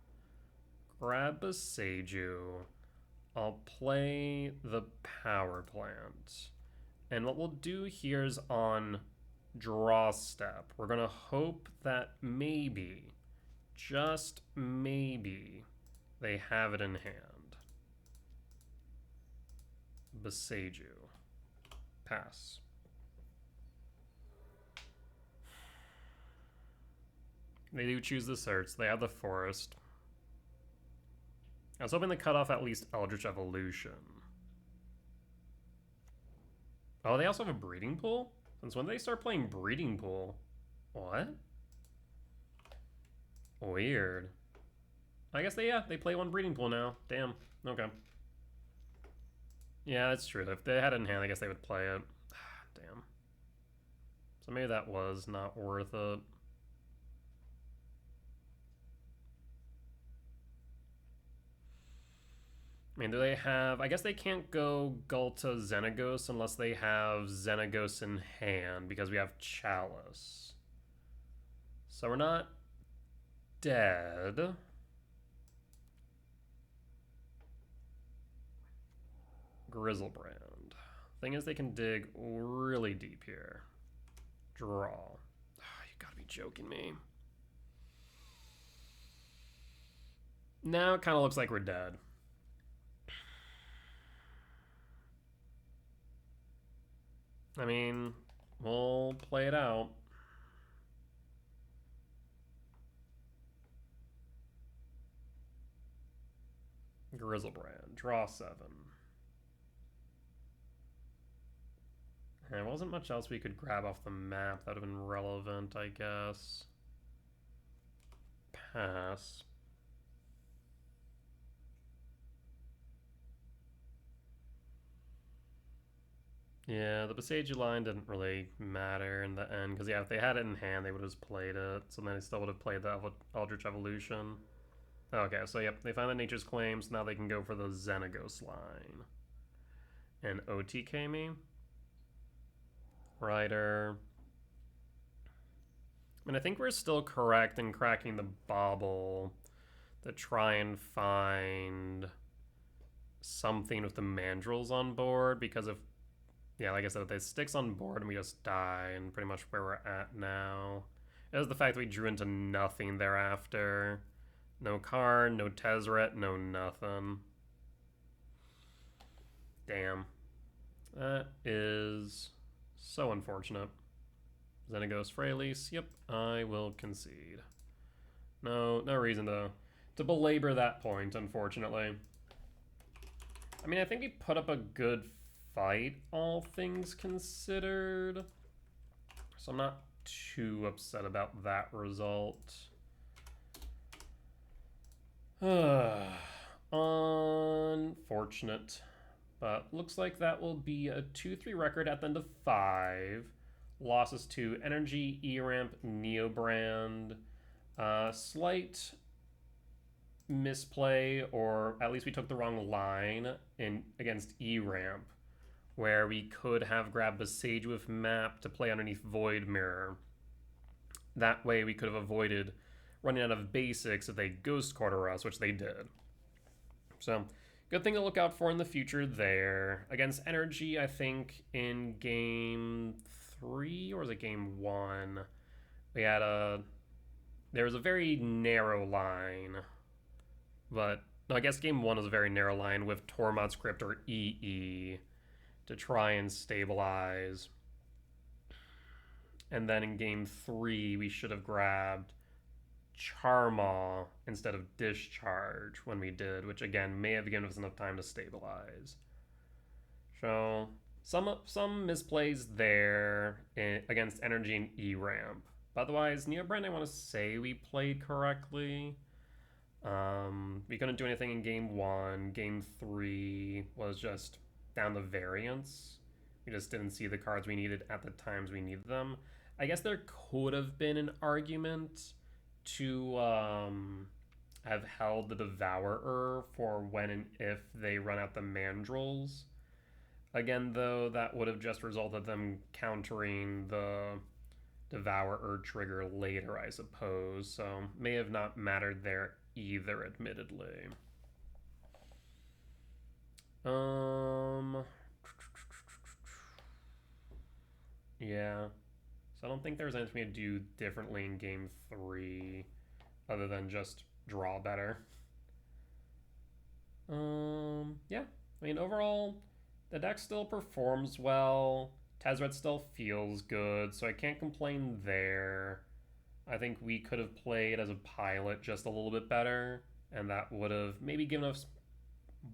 Grab Besage you. I'll play the Power Plant. And what we'll do here is on draw step, we're going to hope that maybe, just maybe, they have it in hand. Besage you. Pass. They do choose the search. They have the forest. I was hoping to cut off at least Eldritch Evolution. Oh, they also have a Breeding Pool? Since when did they start playing Breeding Pool? What? Weird. I guess they play 1 Breeding Pool now. Damn. Okay. Yeah, that's true. If they had it in hand, I guess they would play it. Damn. So maybe that was not worth it. mean, do they have... I guess they can't go Gulta Xenagos unless they have Xenagos in hand, because we have Chalice. So we're not dead. Grizzlebrand. Thing is, they can dig really deep here. Draw. Oh, you gotta be joking me. Now it kind of looks like we're dead. I mean, we'll play it out. Grizzlebrand. Draw 7. There wasn't much else we could grab off the map that would have been relevant, I guess. Pass. Yeah, the Besage line didn't really matter in the end, because yeah, if they had it in hand, they would have just played it, so then they still would have played the Eldritch Evolution. Okay, so yep, they found the Nature's Claim, so now they can go for the Xenagos line. And OTK me. Rider. I mean, I think we're still correct in cracking the bauble to try and find something with the mandrills on board, because if, yeah, like I said, if they sticks on board and we just die, and pretty much where we're at now. It was the fact that we drew into nothing thereafter. No Karn, no Tezzeret, no nothing. Damn. That is so unfortunate. Xenagos Freylease. Yep, I will concede. No reason to belabor that point, unfortunately. I mean, I think we put up a good fight, all things considered. So I'm not too upset about that result. Unfortunate. But looks like that will be a 2-3 record at the end of 5. Losses to Energy, E-Ramp, Neobrand. Slight misplay, or at least we took the wrong line against E-Ramp, where we could have grabbed a Sage with Map to play underneath Void Mirror. That way we could have avoided running out of basics if they Ghost Quarter us, which they did. So, good thing to look out for in the future there. Against Energy, I think in game 3, or was it game 1? We had there was a very narrow line. But, no, I guess game 1 was a very narrow line with Tormod's Crypt, or EE, to try and stabilize. And then in game 3, we should have grabbed Charmaw instead of Discharge when we did, which again may have given us enough time to stabilize. So some misplays there against Energy and E-Ramp. But otherwise, Neobrand, I want to say we played correctly. We couldn't do anything in game 1. Game 3 was just down the variance. We just didn't see the cards we needed at the times we needed them. I guess there could have been an argument to have held the Devourer for when and if they run out the Mandrills. Again, though, that would have just resulted them countering the Devourer trigger later, I suppose. So, may have not mattered there either, admittedly. Yeah. So I don't think there's anything to do differently in game 3 other than just draw better. Yeah. I mean, overall, the deck still performs well. Tezzeret still feels good, so I can't complain there. I think we could have played as a pilot just a little bit better, and that would have maybe given us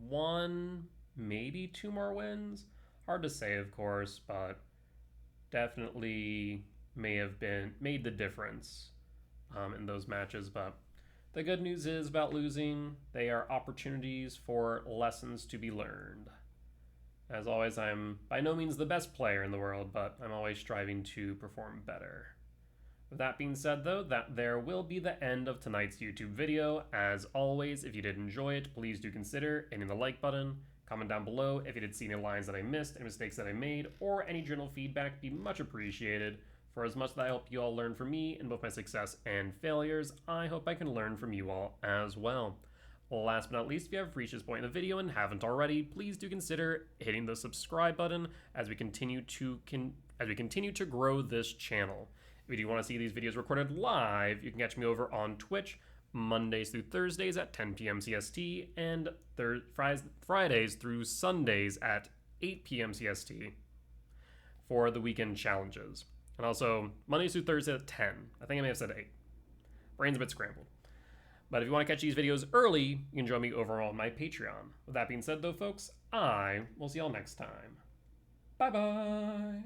1, maybe 2 more wins. Hard to say, of course, but definitely may have made the difference in those matches. But the good news is about losing, they are opportunities for lessons to be learned. As always, I'm by no means the best player in the world, but I'm always striving to perform better. With that being said, though, that there will be the end of tonight's YouTube video. As always, if you did enjoy it, please do consider hitting the like button. Comment down below if you did see any lines that I missed, any mistakes that I made, or any general feedback. Be much appreciated. For as much as I hope you all learn from me in both my success and failures, I hope I can learn from you all as well. Last but not least, if you have reached this point in the video and haven't already, please do consider hitting the subscribe button as we continue to grow this channel. If you do want to see these videos recorded live, you can catch me over on Twitch Mondays through Thursdays at 10 p.m. CST and Fridays through Sundays at 8 p.m. CST for the weekend challenges. And also Mondays through Thursdays at 10. I think I may have said 8. Brain's a bit scrambled. But if you want to catch these videos early, you can join me over on my Patreon. With that being said, though, folks, I will see y'all next time. Bye-bye!